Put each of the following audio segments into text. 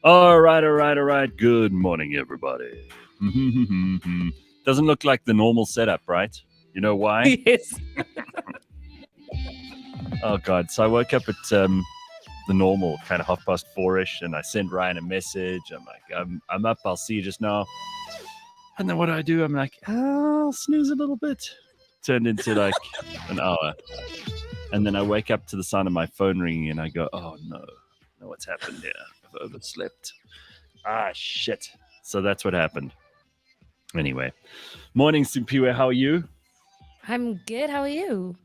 All right. Good morning, everybody. Doesn't look like the normal setup, right? You know why? Yes. Oh, God. So I woke up at the normal kind of 4:30, and I sent Ryan a message. I'm like, I'm up. I'll see you just now. And then what do? I'm like, I'll snooze a little bit. Turned into like an hour. And then I wake up to the sound of my phone ringing, and I go, oh, no. No, what's happened here? I've overslept. Ah, shit. So that's what happened. Anyway, morning, Simphiwe. How are you? I'm good. How are you?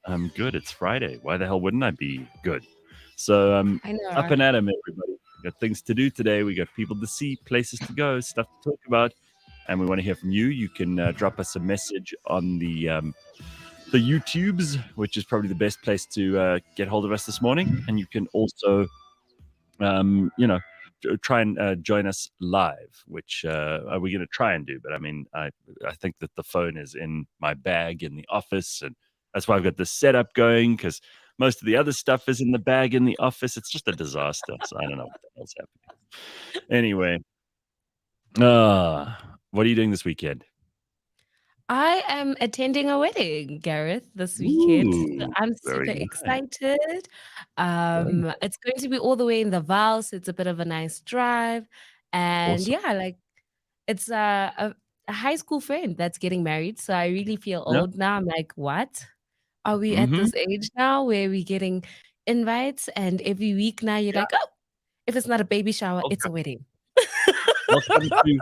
I'm good. It's Friday. Why the hell wouldn't I be good? So I know, up right? and at 'em, everybody. We got things to do today. We got people to see, places to go, stuff to talk about, and we want to hear from you. You can drop us a message on the YouTubes, which is probably the best place to get hold of us this morning. And you can also, you know, try and join us live, which are we going to try and do? But I mean, I think that the phone is in my bag in the office, and that's why I've got this setup going, because most of the other stuff is in the bag in the office. It's just a disaster. So I don't know what the hell's happening. Anyway, what are you doing this weekend? I am attending a wedding, Gareth, this weekend. So Ooh, I'm very super nice. excited. Very nice. It's going to be all the way in the Val, so it's a bit of a nice drive. And Awesome. yeah, like it's a high school friend that's getting married. So I really feel Yeah. old now. I'm like, what? Are we at Mm-hmm. this age now where we're getting invites and every week now you're Yeah. like, oh, if it's not a baby shower, it's Welcome. a wedding. Welcome to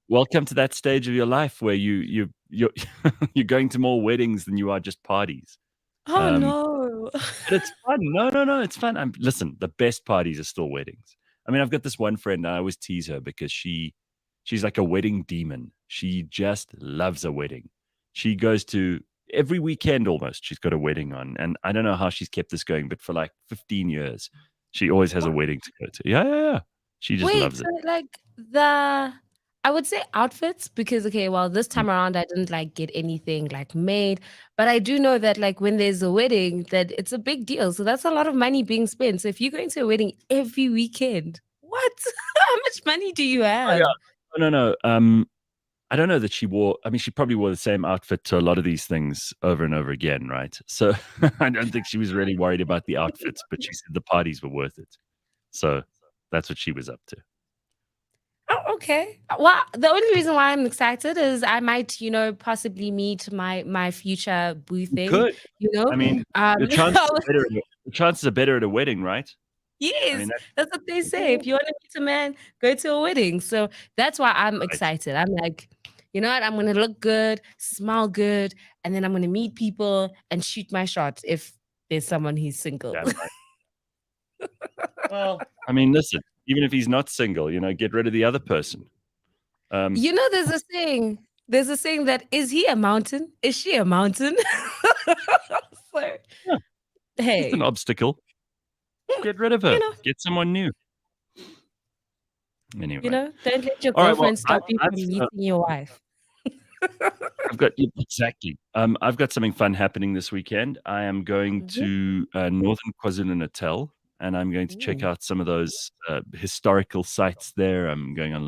welcome to that stage of your life where you're you're going to more weddings than you are just parties. Oh Um, no. but it's fun. No, it's fun. Listen, the best parties are still weddings. I mean, I've got this one friend, and I always tease her because she's like a wedding demon. She just loves a wedding. She goes to every weekend almost. She's got a wedding on, and I don't know how she's kept this going, but for like 15 years, she always has a wedding to go to. Yeah. She just Wait, loves so it. like I would say outfits because okay, well this Mm. time around I didn't like get anything like made, but I do know that like when there's a wedding that it's a big deal. So that's a lot of money being spent. So if you're going to a wedding every weekend, what? How much money do you Oh have? yeah. No. I don't know that she wore. I mean, she probably wore the same outfit to a lot of these things over and over again, right? So I don't think she was really worried about the outfits, but she said the parties were worth it. So that's what she was up to. Oh, okay. Well, the only reason why I'm excited is I might, possibly meet my future boo You thing, could. you know. I mean, the chances are better. The chances are better at a wedding, right? I mean, Yes, that's that's what they say. If you want to meet a man, go to a wedding. So that's why I'm right. excited. I'm like, you know what? I'm gonna look good, smell good, and then I'm gonna meet people and shoot my shot if there's someone who's single. Damn right. Well, I mean, listen. Even if he's not single, get rid of the other person. Um, There's a saying. There's a saying that is he a mountain? Is she a mountain? So, yeah, just an hey, obstacle. Get rid of you her. know, Get someone new. Anyway. don't let your All right. Well, girlfriend stop you from meeting your wife. I've got exactly. I've got something fun happening this weekend. I am going Mhm. to northern KwaZulu-Natal, and I'm going to check Ooh. out some of those historical sites there. I'm going on a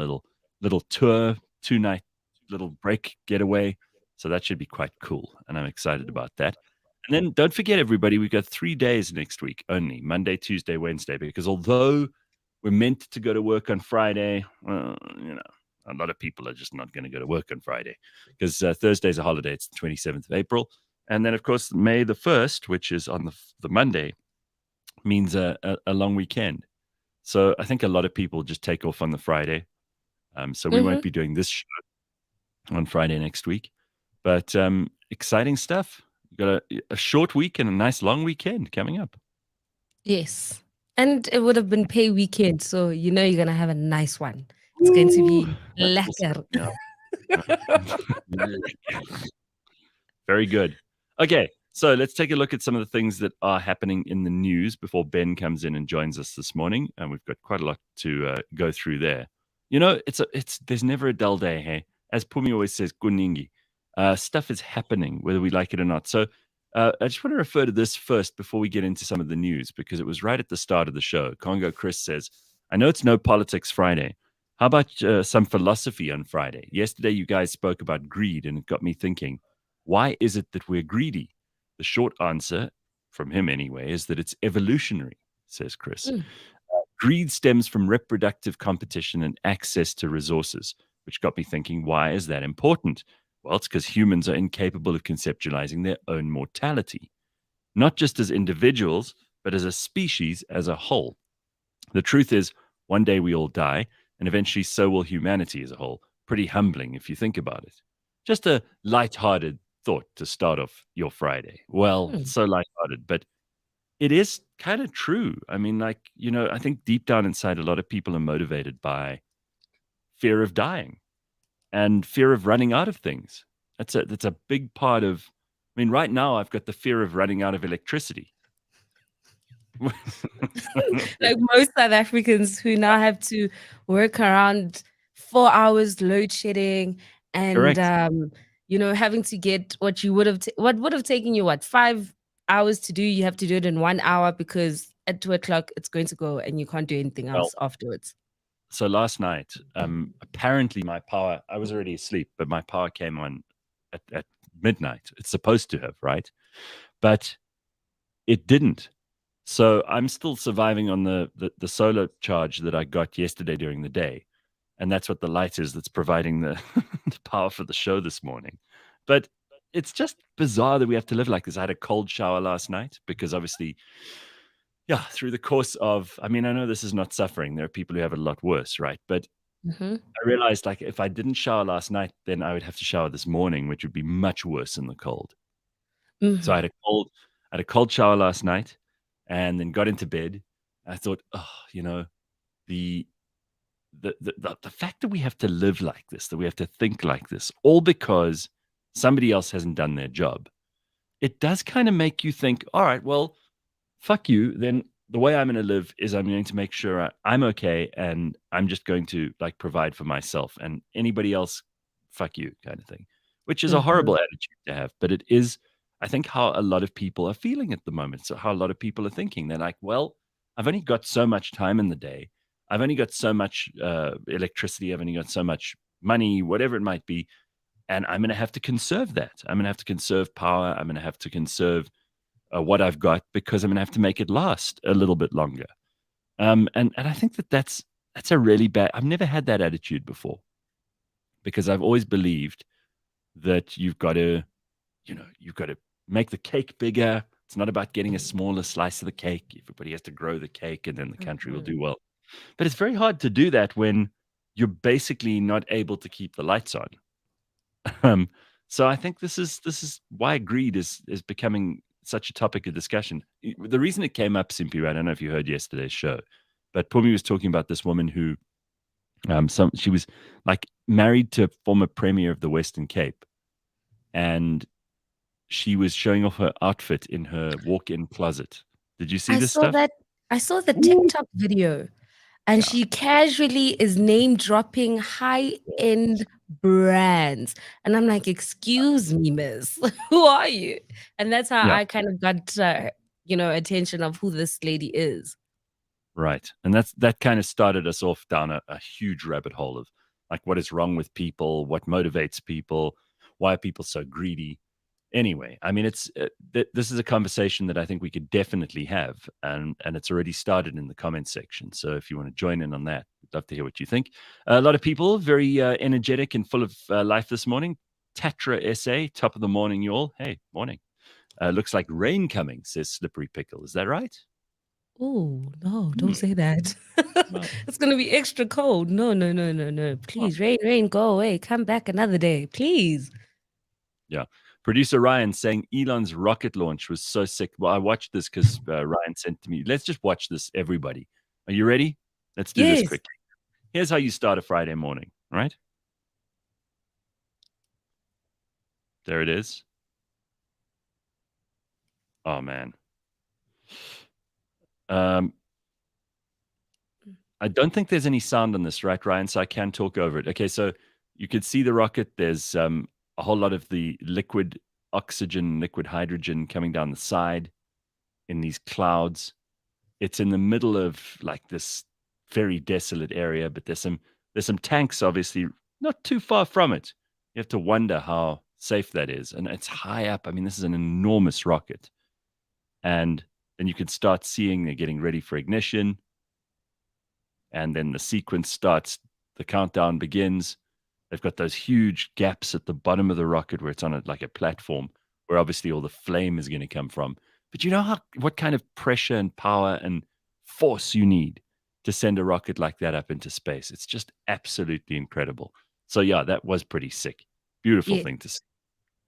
little tour, 2 night little break getaway. So that should be quite cool, and I'm excited Ooh. about that. And then don't forget, everybody, we've got 3 days next week only: Monday, Tuesday, Wednesday. Because although we're meant to go to work on Friday, well, a lot of people are just not going to go to work on Friday because Thursday's a holiday. It's the 27th of April. And then, of course, May the 1st, which is on the Monday, means a long weekend. So I think a lot of people just take off on the Friday. So we won't Mhm. be doing this show on Friday next week. But exciting stuff. We've got a short week and a nice long weekend coming up. Yes. And it would have been pay weekend, so you're gonna have a nice one. It's going to Ooh, be that's also, lekker. yeah. Very good. Okay, so let's take a look at some of the things that are happening in the news before Ben comes in and joins us this morning, and we've got quite a lot to go through there. It's there's never a dull day, hey. As Pumi always says, kuningi. Stuff is happening, whether we like it or not. So I just want to refer to this first before we get into some of the news, because it was right at the start of the show. Congo Chris says, I know it's no politics Friday. How about some philosophy on Friday? Yesterday, you guys spoke about greed, and it got me thinking, why is it that we're greedy? The short answer, from him anyway, is that it's evolutionary, says Chris. Mm. Greed stems from reproductive competition and access to resources, which got me thinking, why is that important? Well, it's because humans are incapable of conceptualizing their own mortality, not just as individuals, but as a species as a whole. The truth is, one day we all die, and eventually so will humanity as a whole. Pretty humbling if you think about it. Just a light-hearted thought to start off your Friday. Well, Mm. so light-hearted, but it is kind of true. I mean, like, I think deep down inside, a lot of people are motivated by fear of dying and fear of running out of things. That's a big part of. I mean, right now I've got the fear of running out of electricity. Like most South Africans who now have to work around 4 hours load shedding and Correct. having to get what you would have what would have taken you 5 hours to do, you have to do it in 1 hour because at 2 o'clock it's going to go and you can't do anything Well, else afterwards. so last night, apparently my power, I was already asleep, but my power came on at midnight. It's supposed to have, right? But it didn't. So I'm still surviving on the solar charge that I got yesterday during the day. And that's what the light is that's providing the, the power for the show this morning. But it's just bizarre that we have to live like this. I had a cold shower last night because obviously, yeah, through the course of, I mean, I know this is not suffering. There are people who have it a lot worse, right? But Hmm. I realized like if I didn't shower last night, then I would have to shower this morning, which would be much worse in the cold. So Hmm. I had a cold shower last night and then got into bed. I thought, oh, the the fact that we have to live like this, that we have to think like this, all because somebody else hasn't done their job, it does kind of make you think, all right, well, fuck you. Then the way I'm going to live is I'm going to make sure I'm okay and I'm just going to like provide for myself and anybody else, fuck you kind of thing, which is a Hmm. horrible attitude to have. But it is, I think, how a lot of people are feeling at the moment. So, how a lot of people are thinking. They're like, well, I've only got so much time in the day. I've only got so much electricity. I've only got so much money, whatever it might be. And I'm going to have to conserve that. I'm going to have to conserve power. I'm going to have to conserve what I've got because I'm going to have to make it last a little bit longer. And I think that's a really bad. I've never had that attitude before because I've always believed that you've got to make the cake bigger. It's not about getting a smaller slice of the cake. Everybody has to grow the cake, and then the country will Hmm. do well. But it's very hard to do that when you're basically not able to keep the lights on. Um, so I think this is why greed is becoming such a topic of discussion. The reason it came up, Simphiwe, I don't know if you heard yesterday's show, but Pumi was talking about this woman who, she was like married to a former premier of the Western Cape, and she was showing off her outfit in her walk-in closet. Did you see I this saw stuff? that. I saw the Ooh. TikTok video. And Yeah. she casually is name dropping high-end brands. And I'm like, excuse me, miss, who are you? And that's how Yeah. I kind of got, attention of who this lady is. Right. And that kind of started us off down a huge rabbit hole of like what is wrong with people, what motivates people, why are people so greedy. Anyway, I mean, it's this is a conversation that I think we could definitely have, and it's already started in the comment section. So if you want to join in on that, I'd love to hear what you think. A lot of people very energetic and full of life this morning. Tatra SA, top of the morning, you all. Hey, morning. Looks like rain coming, says Slippery Pickle. Is that right? Oh, no, don't Hmm. say that. Well, It's gonna be extra cold. No, no, no, no, no. well, Please, rain, rain, go away. Come back another day, please. yeah. Producer Ryan saying Elon's rocket launch was so sick. Well, I watched this because Ryan sent to me. Let's just watch this, everybody. Are you ready? Let's do this Yes. quickly. Here's how you start a Friday morning, all right? There it is. Oh, man. Um, I don't think there's any sound on this, right, Ryan? So I can talk over it. Okay, so you could see the rocket. There's a whole lot of the liquid oxygen, liquid hydrogen coming down the side in these clouds. It's in the middle of like this very desolate area, but there's some tanks obviously not too far from it. You have to wonder how safe that is, and it's high up. I mean, this is an enormous rocket, and then you can start seeing they're getting ready for ignition, and then the sequence starts. The countdown begins. They've got those huge gaps at the bottom of the rocket where it's on like a platform, where obviously all the flame is going to come from. But you know what kind of pressure and power and force you need to send a rocket like that up into space. It's just absolutely incredible. So yeah, that was pretty sick. Beautiful Yeah. thing to see.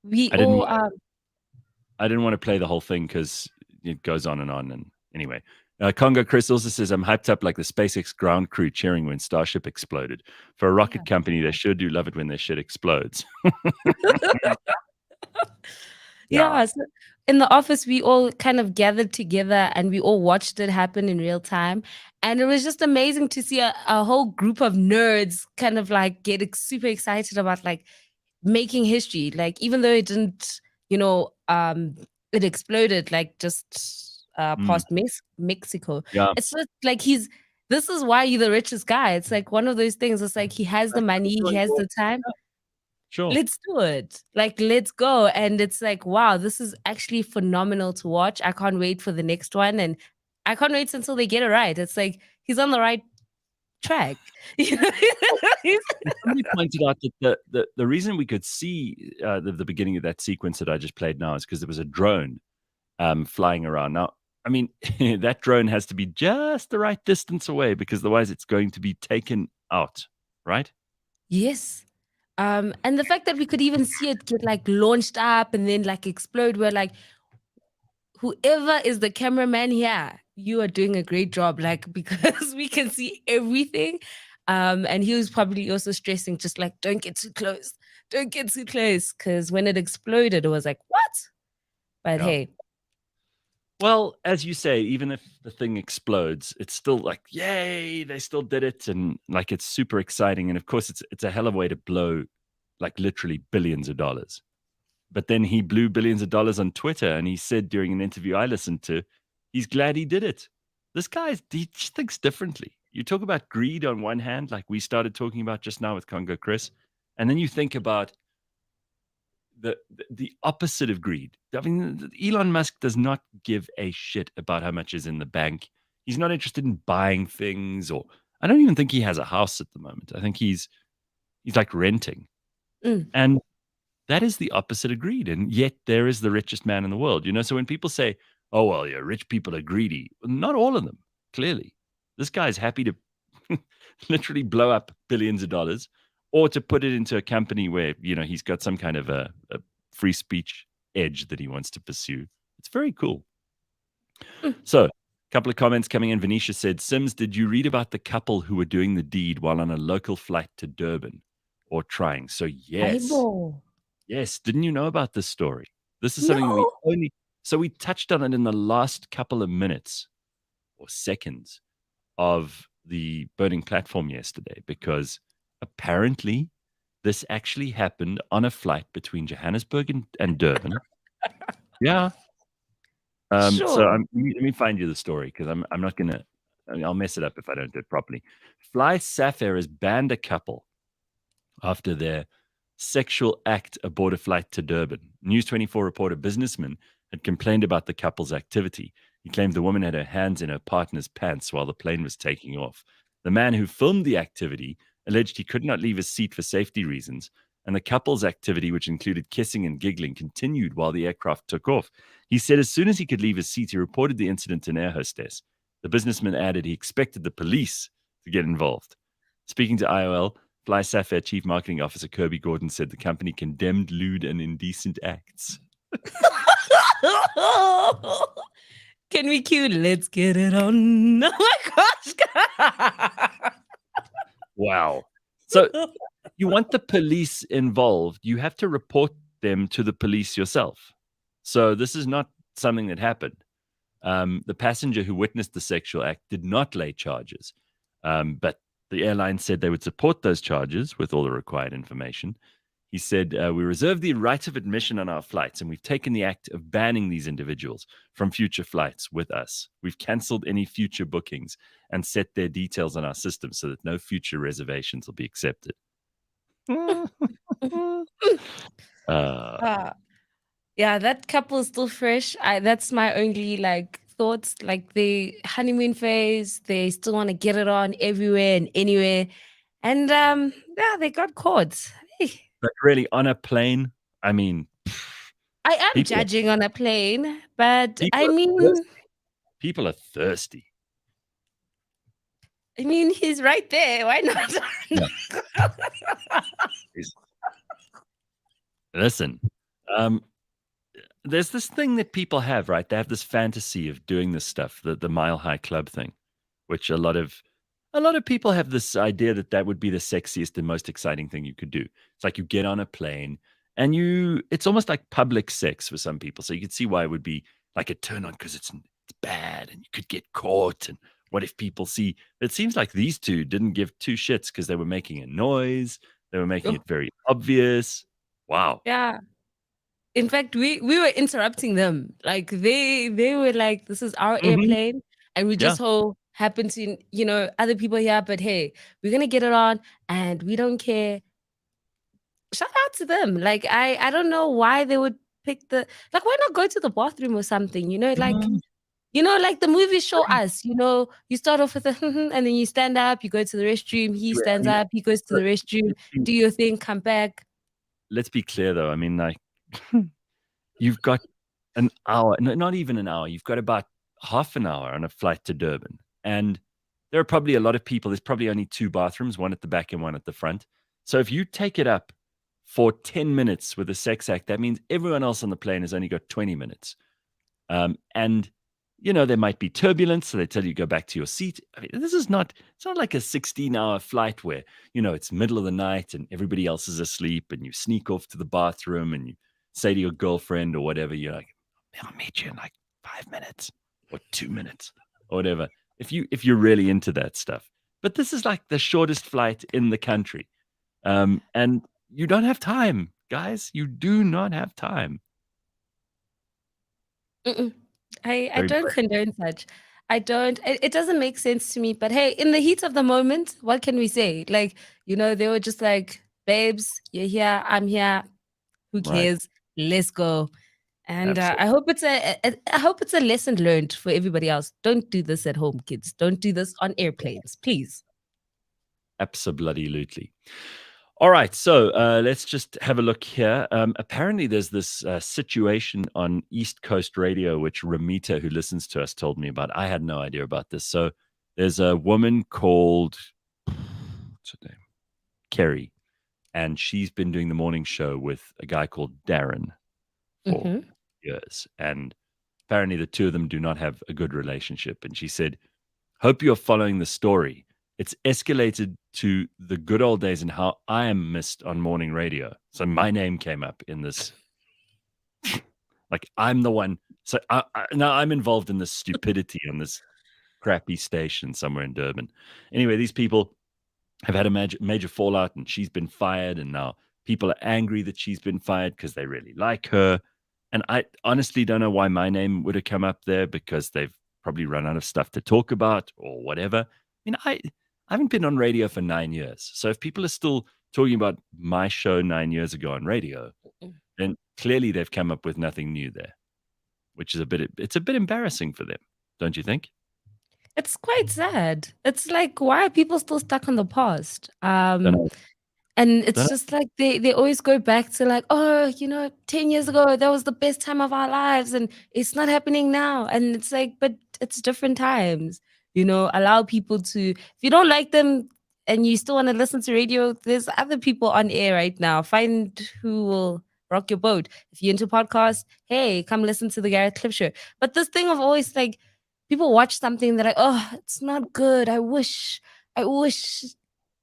We I didn't all want I didn't want to play the whole thing because it goes on and on. And anyway, Congo Chris also says, I'm hyped up like the SpaceX ground crew cheering when Starship exploded. For a rocket company, they sure do love it when their shit explodes. Yeah, so in the office, we all kind of gathered together and we all watched it happen in real time. And it was just amazing to see a whole group of nerds kind of like get super excited about like making history. Like, even though it didn't, it exploded like just Mm, past Mexico. yeah, It's just like this is why you're the richest guy. It's like one of those things. It's like he has the that's what money, it's he going has for. the time. Yeah, sure. Let's do it. Like, let's go. And it's like, wow, this is actually phenomenal to watch. I can't wait for the next one. And I can't wait until they get it right. It's like he's on the right track. You know? Somebody pointed out that the reason we could see the beginning of that sequence that I just played now is because there was a drone flying around. Now, I mean, that drone has to be just the right distance away because otherwise it's going to be taken out, right? Yes. And the fact that we could even see it get like launched up and then like explode, we're like, whoever is the cameraman here, you are doing a great job. Like, because we can see everything. And he was probably also stressing, just like, don't get too close. Don't get too close. Cause when it exploded, it was like, what? But Yeah. hey, Well, as you say, even if the thing explodes, it's still like, yay, they still did it, and like it's super exciting. And of course, it's a hell of a way to blow, like literally billions of dollars. But then he blew billions of dollars on Twitter, and he said during an interview I listened to, he's glad he did it. He just thinks differently. You talk about greed on one hand, like we started talking about just now with Congo Chris, and then you think about the opposite of greed. I mean, Elon Musk does not give a shit about how much is in the bank. He's not interested in buying things, or I don't even think he has a house at the moment. I think he's like renting, mm, and that is the opposite of greed. And yet there is the richest man in the world. So when people say, "Oh well, yeah, rich people are greedy," not all of them. Clearly, this guy's happy to literally blow up billions of dollars, or to put it into a company where he's got some kind of a free speech edge that he wants to pursue. It's very cool. mm. So, a couple of comments coming in. Venetia said, "Sims, did you read about the couple who were doing the deed while on a local flight to Durban, or trying?" So yes, Aibo. yes. Didn't you know about this story? This is something No. we touched on it in the last couple of minutes or seconds of the burning platform yesterday, because apparently this actually happened on a flight between Johannesburg and Durban. Yeah. So Sure. let me find you the story, because I'm not gonna. I'll mess it up if I don't do it properly. Fly Sapphire has banned a couple after their sexual act aboard a flight to Durban. News 24 reporter businessman had complained about the couple's activity. He claimed the woman had her hands in her partner's pants while the plane was taking off. The man who filmed the activity alleged he could not leave his seat for safety reasons, and the couple's activity, which included kissing and giggling, continued while the aircraft took off. He said as soon as he could leave his seat, he reported the incident to an air hostess. The businessman added he expected the police to get involved. Speaking to IOL, Fly Sapphire Chief Marketing Officer Kirby Gordon said the company condemned lewd and indecent acts. Can we cue Let's Get It On? Oh my gosh. Wow. So you want the police involved, you have to report them to the police yourself. So this is not something that happened. The passenger who witnessed the sexual act did not lay charges, but the airline said they would support those charges with all the required information. He said, we reserve the right of admission on our flights, and we've taken the act of banning these individuals from future flights with us. We've cancelled any future bookings and set their details on our system so that no future reservations will be accepted. uh, Yeah, that couple is still fresh. That's my only like thoughts. Like the honeymoon phase, they still want to get it on everywhere and anywhere. And yeah, they got caught. Hey, but really, on a plane, I mean, I am people, judging on a plane, but people are thirsty. People are thirsty. He's right there. Why not? Yeah. Listen, there's this thing that people have, right? They have this fantasy of doing this stuff, the Mile High Club thing, which a lot of people have this idea that that would be the sexiest and most exciting thing you could do. It's like you get on a plane and it's almost like public sex for some people. So you could see why it would be like a turn on because it's bad and you could get caught. And what if people see? It seems like these two didn't give two shits because they were making a noise. They were making Oh, it very obvious. Wow. yeah. In fact, we were interrupting them. Like they were like, "This is our Mhm. airplane," and we Yeah. just happen to other people here. But hey, we're gonna get it on, and we don't care. Shout out to them. Like I don't know why they would pick why not go to the bathroom or something? Mm, Like the movies show us. You start off with a and then you stand up, you go to the restroom. He I stands mean, up, he goes to the restroom, let's be do your thing, come back. let's be clear though. I mean, like you've got an hour, not even an hour. You've got about half an hour on a flight to Durban, and there are probably a lot of people. There's probably only two bathrooms, one at the back and one at the front. So if you take it up for 10 minutes with a sex act, that means everyone else on the plane has only got 20 minutes. And there might be turbulence, so they tell you go back to your seat. I mean, it's not like a 16-hour flight where, it's middle of the night and everybody else is asleep and you sneak off to the bathroom and you say to your girlfriend or whatever, you're like, I'll meet you in like 5 minutes or 2 minutes or whatever. If you're really into that stuff. But this is like the shortest flight in the country. And you don't have time, guys. You do not have time. Mm-mm. I Very don't brave. condone such. I don't. It doesn't make sense to me. But hey, in the heat of the moment, what can we say? Like, they were just like, babes, you're here, I'm here. Who Right. cares? Let's go. And Absolutely. I hope it's a lesson learned for everybody else. Don't do this at home, kids. Don't do this on airplanes, please. Absolutely. All right, so let's just have a look here. Apparently, there's this situation on East Coast Radio, which Ramita, who listens to us, told me about. I had no idea about this. So there's a woman called, what's her name? Kerry, and she's been doing the morning show with a guy called Darren for Hmm. years. And apparently, the two of them do not have a good relationship. And she said, hope you're following the story. It's escalated to the good old days and how I am missed on morning radio. So my name came up in this. Like I'm the one. So now I'm involved in this stupidity on this crappy station somewhere in Durban. Anyway, these people have had a major fallout and she's been fired. And now people are angry that she's been fired because they really like her. And I honestly don't know why my name would have come up there because they've probably run out of stuff to talk about or whatever. I mean, I haven't been on radio for 9 years. So if people are still talking about my show 9 years ago on radio, then clearly they've come up with nothing new there, which is it's a bit embarrassing for them, don't you think? It's quite sad. It's like, why are people still stuck on the past? Don't know. And it's Don't just like they always go back to like, oh, 10 years ago, that was the best time of our lives, and it's not happening now. And it's like, but it's different times. Allow people to, if you don't like them and you still want to listen to radio, there's other people on air right now. Find who will rock your boat. If you're into podcasts, hey, come listen to the Gareth Clip Show. But this thing of always like people watch something, they're like, oh, it's not good. I wish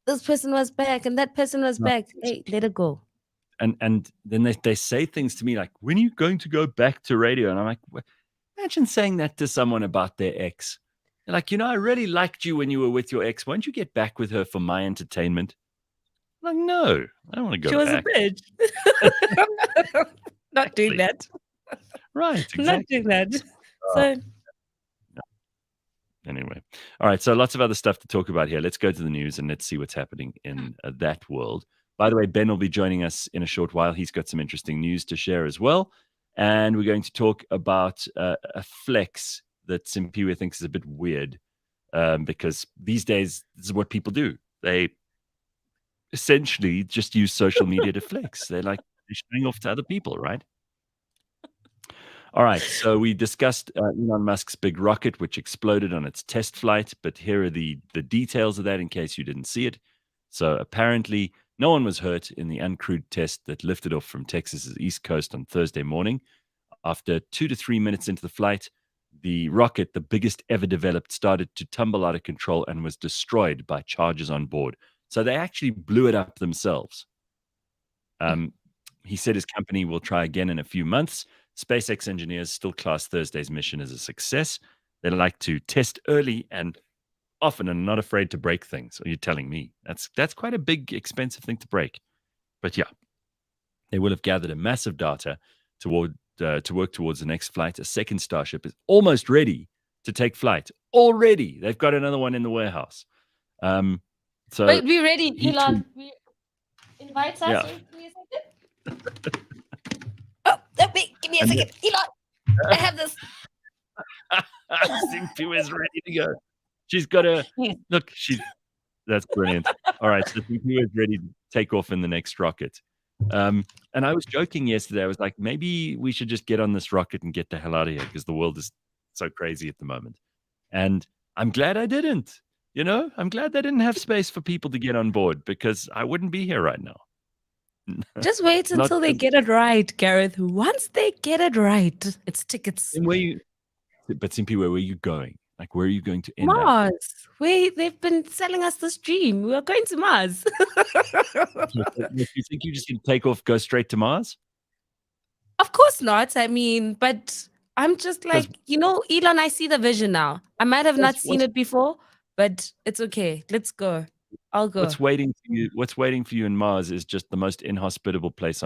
this person was back and that person was know. back. Hey, let it go. And then they say things to me like, when are you going to go back to radio? And I'm like, imagine saying that to someone about their ex. They're like, I really liked you when you were with your ex. Why don't you get back with her for my entertainment? Like, no, I don't want to She go was back. a bitch. Not doing that. Right, exactly. Not doing that. So anyway, all right. So lots of other stuff to talk about here. Let's go to the news and let's see what's happening in that world. By the way, Ben will be joining us in a short while. He's got some interesting news to share as well. And we're going to talk about a flex that Simphiwe thinks is a bit weird because these days, this is what people do. They essentially just use social media to flex. They're showing off to other people, right? All right, so we discussed Elon Musk's big rocket, which exploded on its test flight, but here are the details of that in case you didn't see it. So apparently, no one was hurt in the uncrewed test that lifted off from Texas's east coast on Thursday morning. After 2 to 3 minutes into the flight, the rocket, the biggest ever developed, started to tumble out of control and was destroyed by charges on board. So they actually blew it up themselves. He said his company will try again in a few months. SpaceX engineers still class Thursday's mission as a success. They like to test early and often are not afraid to break things. Are you telling me? That's quite a big, expensive thing to break. But yeah, they will have gathered a massive data to work towards the next flight. A second Starship is almost ready to take flight. Already, they've got another one in the warehouse. So wait, be ready, Elon. Invite us. Yeah. Wait, give me a second. Oh, wait, give me a second. Elon, I have this. Simphiwe is ready to go. She's got a look. That's brilliant. All right, so Simphiwe is ready to take off in the next rocket. And I was joking yesterday. I was like, maybe we should just get on this rocket and get the hell out of here because the world is so crazy at the moment. And I'm glad I didn't. I'm glad they didn't have space for people to get on board because I wouldn't be here right now. Just wait until they get it right, Gareth. Once they get it right, it's tickets. But Simphiwe, where are you going? Like, where are you going to end Mars. up? Wait, they've been selling us this dream. We are going to Mars. You think you just can take off, go straight to Mars? Of course not. I mean, but I'm just like, Elon, I see the vision now. I might have not seen it before, but it's okay. Let's go. I'll go. What's waiting for you in Mars is just the most inhospitable place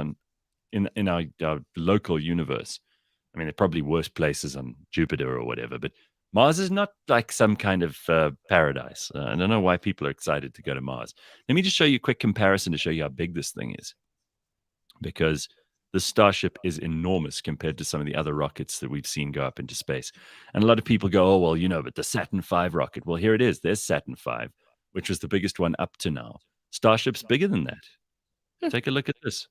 in our local universe. I mean, there are probably worse places on Jupiter or whatever, but Mars is not like some kind of paradise. I don't know why people are excited to go to Mars. Let me just show you a quick comparison to show you how big this thing is, because the Starship is enormous compared to some of the other rockets that we've seen go up into space. And a lot of people go, oh, well, but the Saturn V rocket. Well, here it is. There's Saturn V, which was the biggest one up to now. Starship's bigger than that. Take a look at this.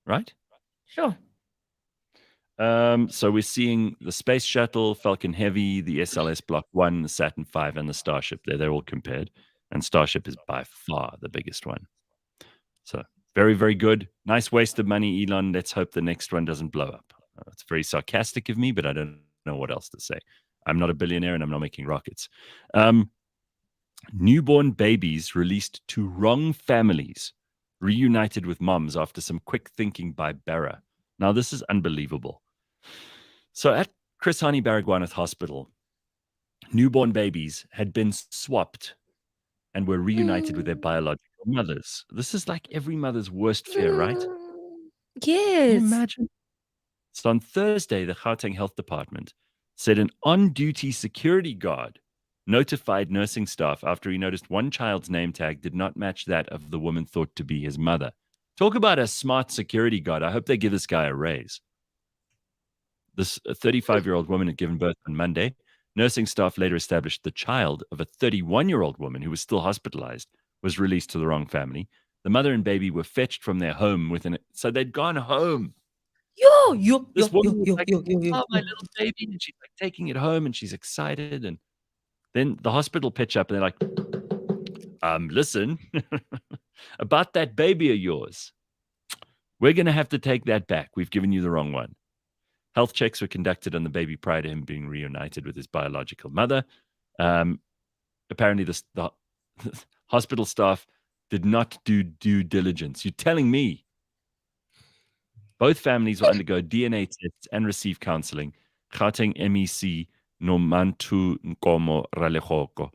Right? Sure. So we're seeing the Space Shuttle, Falcon Heavy, the SLS Block 1, the Saturn V, and the Starship. They're all compared. And Starship is by far the biggest one. So very, very good. Nice waste of money, Elon. Let's hope the next one doesn't blow up. It's very sarcastic of me, but I don't know what else to say. I'm not a billionaire and I'm not making rockets. Newborn babies released to wrong families, reunited with moms after some quick thinking by Barra. Now, this is unbelievable. So at Chris Hani Baragwanath Hospital, newborn babies had been swapped and were reunited with their biological mothers. This is like every mother's worst fear, right? Yes. Can you imagine? So on Thursday, the Gauteng Health Department said an on-duty security guard notified nursing staff after he noticed one child's name tag did not match that of the woman thought to be his mother. Talk about a smart security guard. I hope they give this guy a raise. This 35-year-old woman had given birth on Monday. Nursing staff later established the child of a 31-year-old woman who was still hospitalized was released to the wrong family. The mother and baby were fetched from their home so they'd gone home. This woman was like, oh, my little baby, and she's like taking it home and she's excited. And then the hospital pitch up and they're like, listen, about that baby of yours, we're going to have to take that back. We've given you the wrong one. Health checks were conducted on the baby prior to him being reunited with his biological mother. Apparently, the hospital staff did not do due diligence. You're telling me? Both families will undergo DNA tests and receive counseling. Gauteng MEC Nomantu Nkomo Ralehoko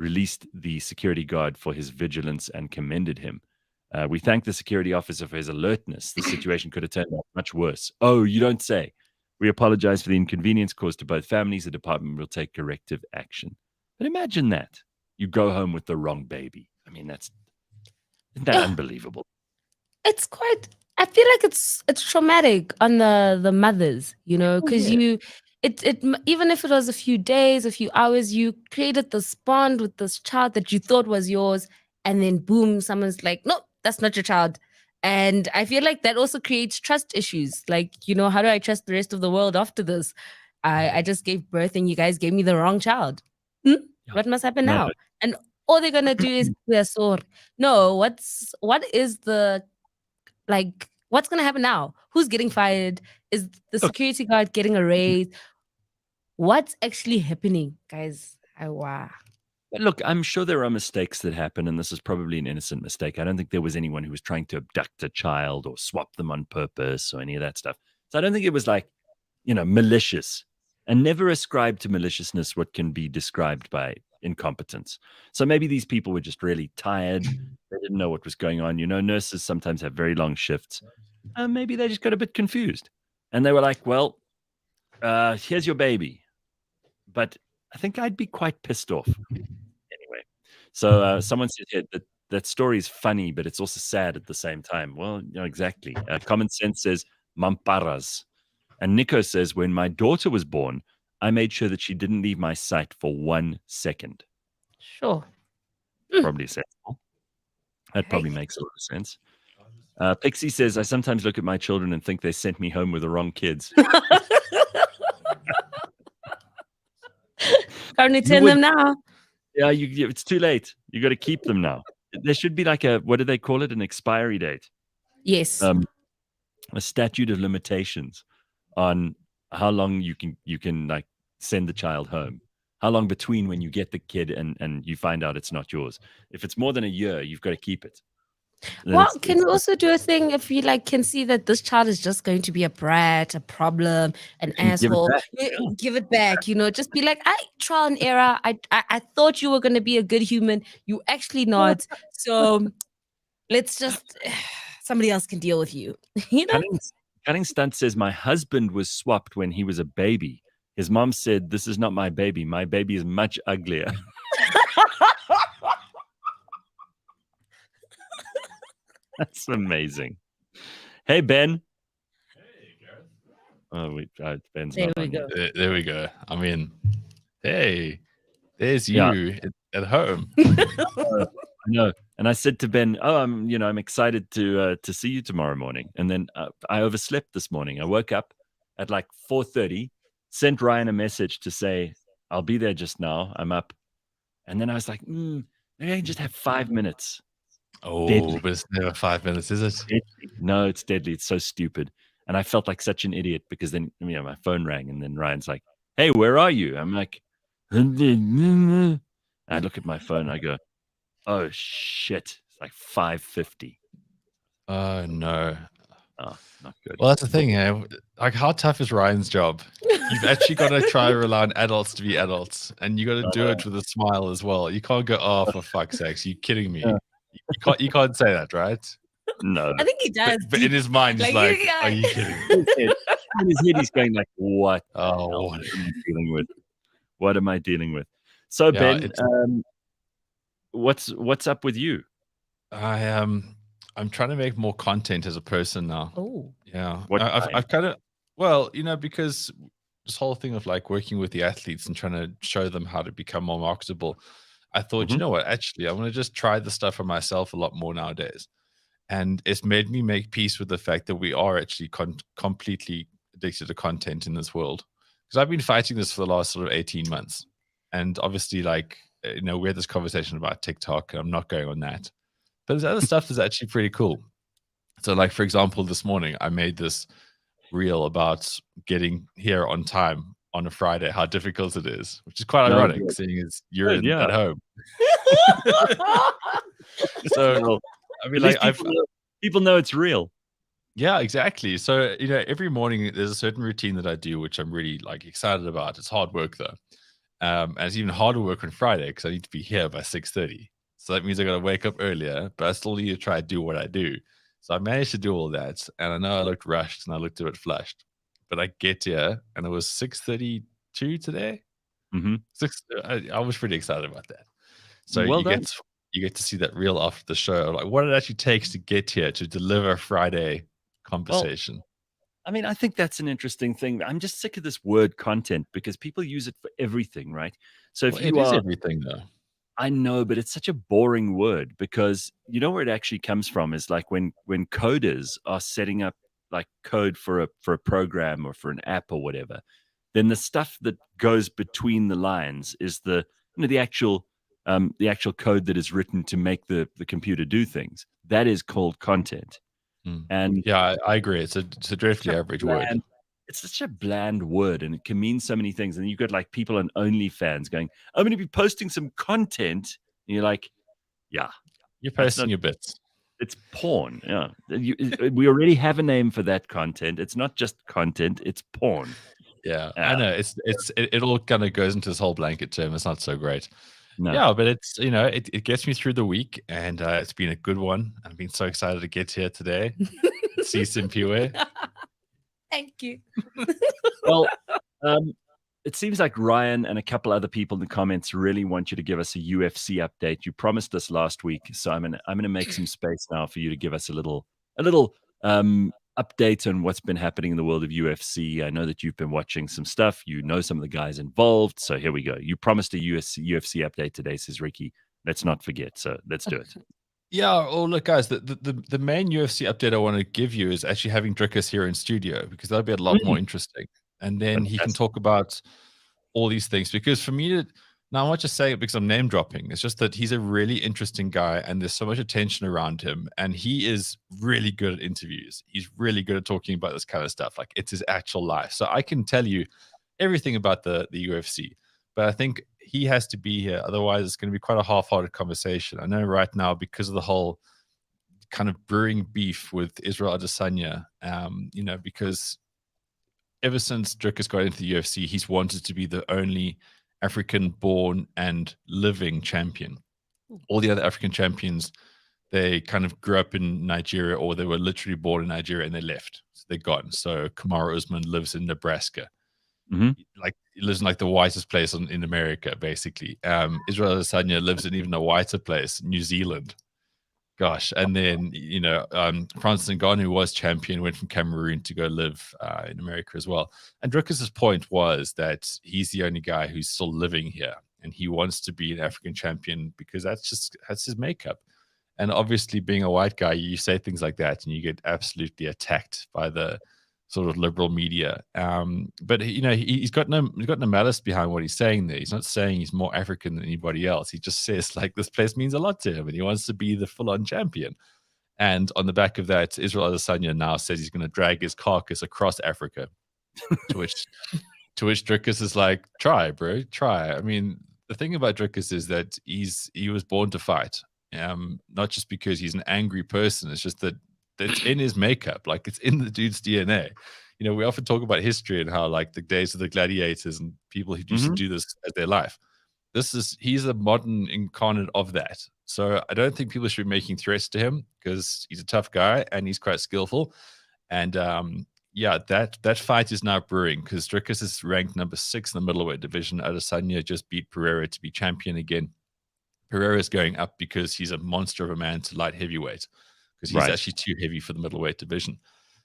released the security guard for his vigilance and commended him. We thank the security officer for his alertness. The situation could have turned out much worse. Oh, you don't say. We apologize for the inconvenience caused to both families. The department will take corrective action. But imagine that. You go home with the wrong baby. I mean, isn't that unbelievable? It's quite, I feel like it's traumatic on the mothers, because even if it was a few days, a few hours, you created this bond with this child that you thought was yours, and then boom, someone's like, no, that's not your child. And I feel like that also creates trust issues. Like, how do I trust the rest of the world after this? I just gave birth and you guys gave me the wrong child. Yeah. What must happen No, now? And all they're gonna do is no, what is the like, what's going to happen now? Who's getting fired? Is the security guard getting a raise? What's actually happening, guys? Wow. But look, I'm sure there are mistakes that happen, and this is probably an innocent mistake. I don't think there was anyone who was trying to abduct a child or swap them on purpose or any of that stuff. So I don't think it was like, malicious. And never ascribe to maliciousness what can be described by incompetence. So maybe these people were just really tired. They didn't know what was going on. Nurses sometimes have very long shifts. Maybe they just got a bit confused. And they were like, well, here's your baby. But I think I'd be quite pissed off. Anyway, so someone said here that story is funny, but it's also sad at the same time. Well, exactly. Common Sense says, mamparas. And Nico says, when my daughter was born, I made sure that she didn't leave my sight for 1 second. Sure. Probably sensible. That probably makes a lot of sense. Pixie says, I sometimes look at my children and think they sent me home with the wrong kids. Can't return them now. Yeah, it's too late. You got to keep them now. There should be like what do they call it? An expiry date. Yes. A statute of limitations on how long you can like send the child home. How long between when you get the kid and you find out it's not yours. If it's more than a year, you've got to keep it. Well, can we also do a thing if you can see that this child is just going to be a brat, a problem, an asshole? Give it back. Just be like, trial and error. I thought you were going to be a good human. You actually not. So let's just somebody else can deal with you. Cutting Stunt says my husband was swapped when he was a baby. His mom said, "This is not my baby. My baby is much uglier." That's amazing. Hey, Ben. Hey, Gareth. Oh, wait, Ben's there not we on go. There we go. I mean, hey, there's you at home. I know. And I said to Ben, "Oh, I'm excited to see you tomorrow morning." And then I overslept this morning. I woke up at like 4:30, sent Ryan a message to say, "I'll be there just now. I'm up." And then I was like, maybe I can just have 5 minutes. Oh, Deadly. but it's never 5 minutes, is it? Deadly. No, it's deadly. It's so stupid. And I felt like such an idiot because then my phone rang and then Ryan's like, "Hey, where are you?" I'm like, and I look at my phone. I go, "Oh shit!" It's like 5:50. Oh no. Oh, not good. Well, that's the thing. Like, how tough is Ryan's job? You've actually got to try to rely on adults to be adults, and you got to do it with a smile as well. You can't go, "Oh, for fuck's sakes, you kidding me?" Yeah. You can't say that, right? No. I think he does. But in his mind, he's like, "Are you kidding me?" In his head, he's going like, "What? Oh, what am I dealing with? What am I dealing with?" So Yeah, Ben, what's up with you? I'm trying to make more content as a person now. Oh. Yeah. What I've kind of, well, because this whole thing of like working with the athletes and trying to show them how to become more marketable, I thought, you know what, actually, I want to just try the stuff for myself a lot more nowadays. And it's made me make peace with the fact that we are actually completely addicted to content in this world. Because I've been fighting this for the last sort of 18 months. And obviously, like, we had this conversation about TikTok, and I'm not going on that. But there's other stuff that's actually pretty cool. So, like, for example, this morning, I made this reel about getting here on time on a Friday, how difficult it is, which is quite ironic, seeing as you're at home. So, I mean, like, people know it's real. Yeah, exactly. So, every morning there's a certain routine that I do, which I'm really like excited about. It's hard work though. And it's even harder work on Friday because I need to be here by 6:30. So that means I got to wake up earlier, but I still need to try to do what I do. So I managed to do all that, and I know I looked rushed and I looked a bit flushed, but I get here and it was 6:32 today. Mm-hmm. I was pretty excited about that. So Well you done. get to see that reel after the show, like what it actually takes to get here to deliver Friday conversation. I mean, I think that's an interesting thing. I'm just sick of this word content because people use it for everything, right? So if Well, you it is are, everything though. I know, but it's such a boring word because you know where it actually comes from is like when coders are setting up like code for a program or for an app or whatever, then the stuff that goes between the lines is the actual code that is written to make the computer do things. That is called content. And Yeah, I agree. It's a dreadfully such a average word. it's such a bland word and it can mean so many things. And you've got like people on OnlyFans going, I'm going to be posting some content. And you're like, yeah, You're that's posting not, your bits. it's porn. Yeah. We already have a name for that content. It's not just content, it's porn. Yeah, I know. It all kind of goes into this whole blanket term. It's not so great. No. Yeah, but it's it gets me through the week, and it's been a good one. I've been so excited to get here today. See Simphiwe. Thank you. Well, it seems like Ryan and a couple other people in the comments really want you to give us a UFC update. You promised us last week, so I'm gonna make some space now for you to give us a little update on what's been happening in the world of UFC. I know that you've been watching some stuff. You know some of the guys involved. So here we go. You promised a UFC update today, says Ricky. Let's not forget. So let's do it. Yeah. Oh, look, guys. The main UFC update I want to give you is actually having Drickus here in studio because that'll be a lot more interesting, and then he can talk about all these things. Because for me to now, I'm not just saying it because I'm name dropping. It's just that he's a really interesting guy, and there's so much attention around him, and he is really good at interviews. He's really good at talking about this kind of stuff. Like it's his actual life. So I can tell you everything about the UFC, but I think he has to be here. Otherwise, it's going to be quite a half-hearted conversation. I know right now because of the whole kind of brewing beef with Israel Adesanya, because ever since Drickus got into the UFC, he's wanted to be the only African-born and living champion. All the other African champions, they kind of grew up in Nigeria or they were literally born in Nigeria and they left. So they're gone. So Kamaru Usman lives in Nebraska. Like he lives in like the whitest place in America, basically. Israel Adesanya lives in even a whiter place, New Zealand. Gosh, and then Francis Ngannou was champion, went from Cameroon to go live in America as well. And Drickus's point was that he's the only guy who's still living here, and he wants to be an African champion because that's his makeup. And obviously, being a white guy, you say things like that, and you get absolutely attacked by the sort of liberal media. But he's got no malice behind what he's saying there. He's not saying he's more African than anybody else. He just says like this place means a lot to him and he wants to be the full-on champion. And on the back of that, Israel Adesanya now says he's going to drag his carcass across Africa. to which Drickus is like, try, bro, try. I mean, the thing about Drickus is that he was born to fight. Not just because he's an angry person. It's just that it's in his makeup, like it's in the dude's DNA. We often talk about history and how like the days of the gladiators and people who used to do this as their life. He's a modern incarnate of that. So I don't think people should be making threats to him because he's a tough guy and he's quite skillful. And that fight is now brewing because Drickus is ranked number 6 in the middleweight division. Adesanya just beat Pereira to be champion again. Pereira is going up because he's a monster of a man to light heavyweight. Because he's actually too heavy for the middleweight division.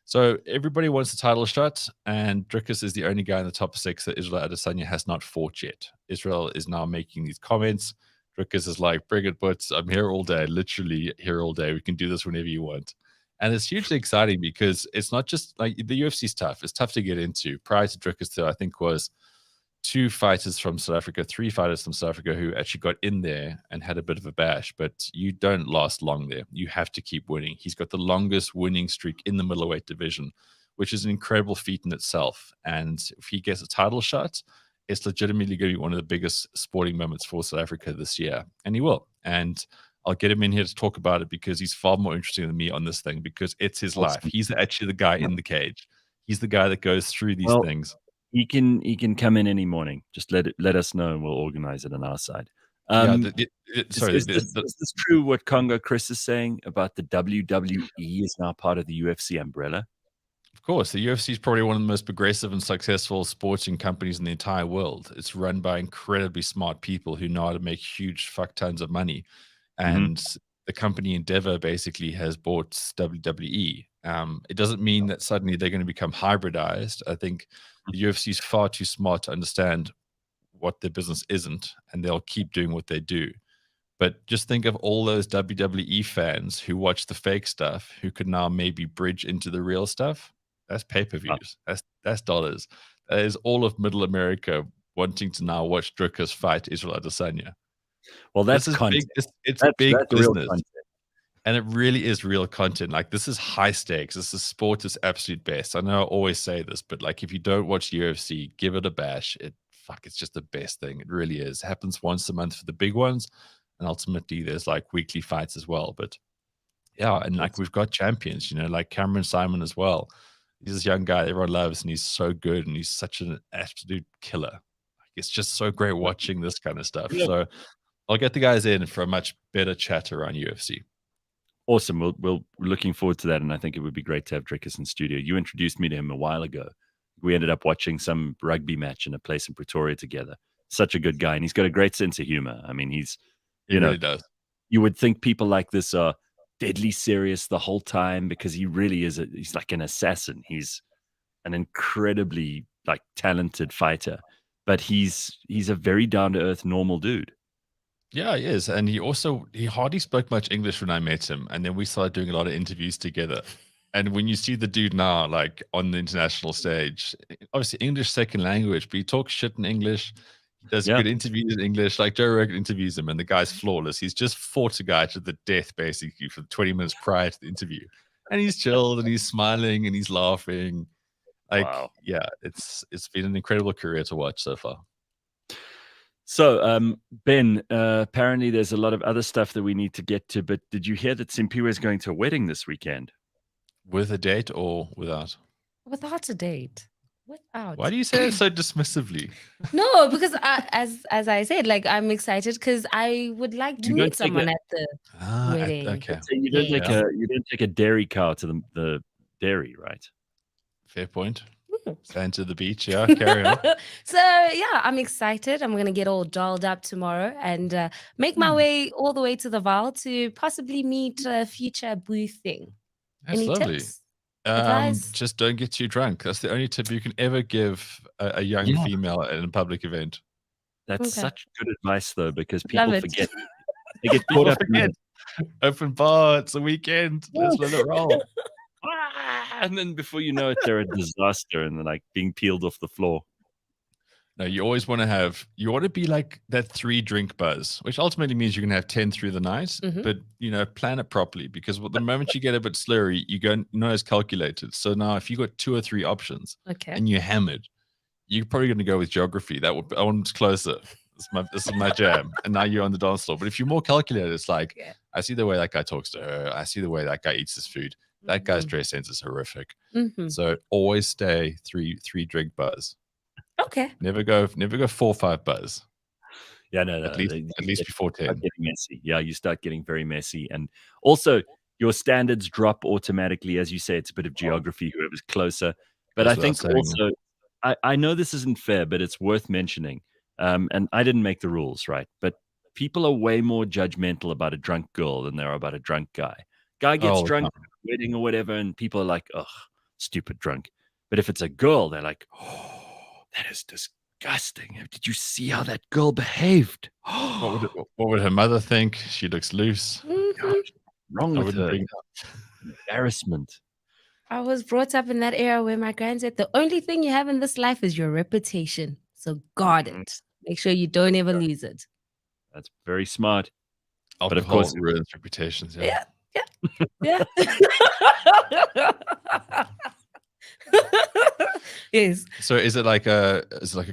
So everybody wants the title shot, and Drickus is the only guy in the top 6 that Israel Adesanya has not fought yet. Israel is now making these comments. Drickus is like, bring it, but I'm here all day, literally here all day. We can do this whenever you want. And it's hugely exciting because it's not just like the UFC's tough. It's tough to get into. Prior to Drickus, though, I think was 3 fighters from South Africa who actually got in there and had a bit of a bash, but you don't last long there. You have to keep winning. He's got the longest winning streak in the middleweight division, which is an incredible feat in itself. And if he gets a title shot, it's legitimately going to be one of the biggest sporting moments for South Africa this year. And he will. And I'll get him in here to talk about it because he's far more interesting than me on this thing because it's his life. He's actually the guy in the cage. He's the guy that goes through these things. He can come in any morning. Just let us know, and we'll organize it on our side. Yeah, Is this true? What Congo Chris is saying about the WWE is now part of the UFC umbrella? of course, the UFC is probably one of the most progressive and successful sporting companies in the entire world. It's run by incredibly smart people who know how to make huge fuck tons of money. And the company Endeavor basically has bought WWE. It doesn't mean that suddenly they're going to become hybridized. I think the UFC is far too smart to understand what their business isn't, and they'll keep doing what they do. But just think of all those WWE fans who watch the fake stuff, who could now maybe bridge into the real stuff. That's pay-per-views. That's dollars. That is all of Middle America wanting to now watch Dricus fight Israel Adesanya. Well, that's this is content. big. It's big business, and it really is real content. Like, this is high stakes. This is sport at its absolute best. I know I always say this, but like, if you don't watch UFC, give it a bash. It's just the best thing. It really is. It happens once a month for the big ones, and ultimately there's like weekly fights as well. But yeah, and like, we've got champions, like Cameron Simon as well. He's this young guy that everyone loves, and he's so good, and he's such an absolute killer. Like, it's just so great watching this kind of stuff. Yeah. So I'll get the guys in for a much better chat around UFC. Awesome. We're looking forward to that, and I think it would be great to have Dricus in studio. You introduced me to him a while ago. We ended up watching some rugby match in a place in Pretoria together. Such a good guy, and he's got a great sense of humor. I mean, he really does. You would think people like this are deadly serious the whole time, because he really is. He's like an assassin. He's an incredibly like talented fighter, but he's a very down to earth, normal dude. Yeah, he is. And he hardly spoke much English when I met him. And then we started doing a lot of interviews together. And when you see the dude now, like on the international stage, obviously English second language, but he talks shit in English. He does good interviews in English. Like, Joe Rogan interviews him, and the guy's flawless. He's just fought a guy to the death, basically, for 20 minutes prior to the interview. And he's chilled, and he's smiling, and he's laughing. Like, wow. Yeah, it's been an incredible career to watch so far. So, Ben, apparently there's a lot of other stuff that we need to get to, but did you hear that Simphiwe is going to a wedding this weekend? With a date or without? Without a date. Without. Why do you say it so dismissively? No, because as I said, like, I'm excited because I would like to meet someone at the wedding. Okay. So you don't take a dairy cow to the dairy, right? Fair point. Sand to the beach, yeah. Carry on. So yeah, I'm excited. I'm gonna get all dolled up tomorrow and make my way all the way to the Val to possibly meet a future boo thing. That's Any lovely. tips? Advice? Just don't get too drunk. That's the only tip you can ever give a young female at a public event. That's such good advice, though, because people forget. They get caught up in open bar. It's a weekend. Let's let it roll. And then before you know it, they're a disaster and they're like being peeled off the floor. No, you always want to be like that 3-drink buzz, which ultimately means you're going to have 10 through the night, but plan it properly, because the moment you get a bit slurry, you go not as calculated. So now if you got 2 or 3 options and you're hammered, you're probably going to go with geography. I want closer. This is my jam. And now you're on the dance floor. But if you're more calculated, it's like, I see the way that guy talks to her. I see the way that guy eats his food. That guy's dress sense is horrific. So always stay 3-drink buzz. Okay. Never go 4 or 5 buzz. Yeah, no. At least before 10. Getting messy. Yeah, you start getting very messy, and also your standards drop automatically. As you say, it's a bit of geography. Whoever's closer, but I think also, I know this isn't fair, but it's worth mentioning. And I didn't make the rules, right? But people are way more judgmental about a drunk girl than they are about a drunk guy. Guy gets drunk at a wedding or whatever, and people are like, "Ugh, stupid drunk." But if it's a girl, they're like, "Oh, that is disgusting. Did you see how that girl behaved? What would her mother think? She looks loose. What's wrong with her? Embarrassment." I was brought up in that era where my grand said, the only thing you have in this life is your reputation. So guard it. Make sure you don't ever lose it. That's very smart. But of course, it ruins reputations. Yeah. Yes. So is it like a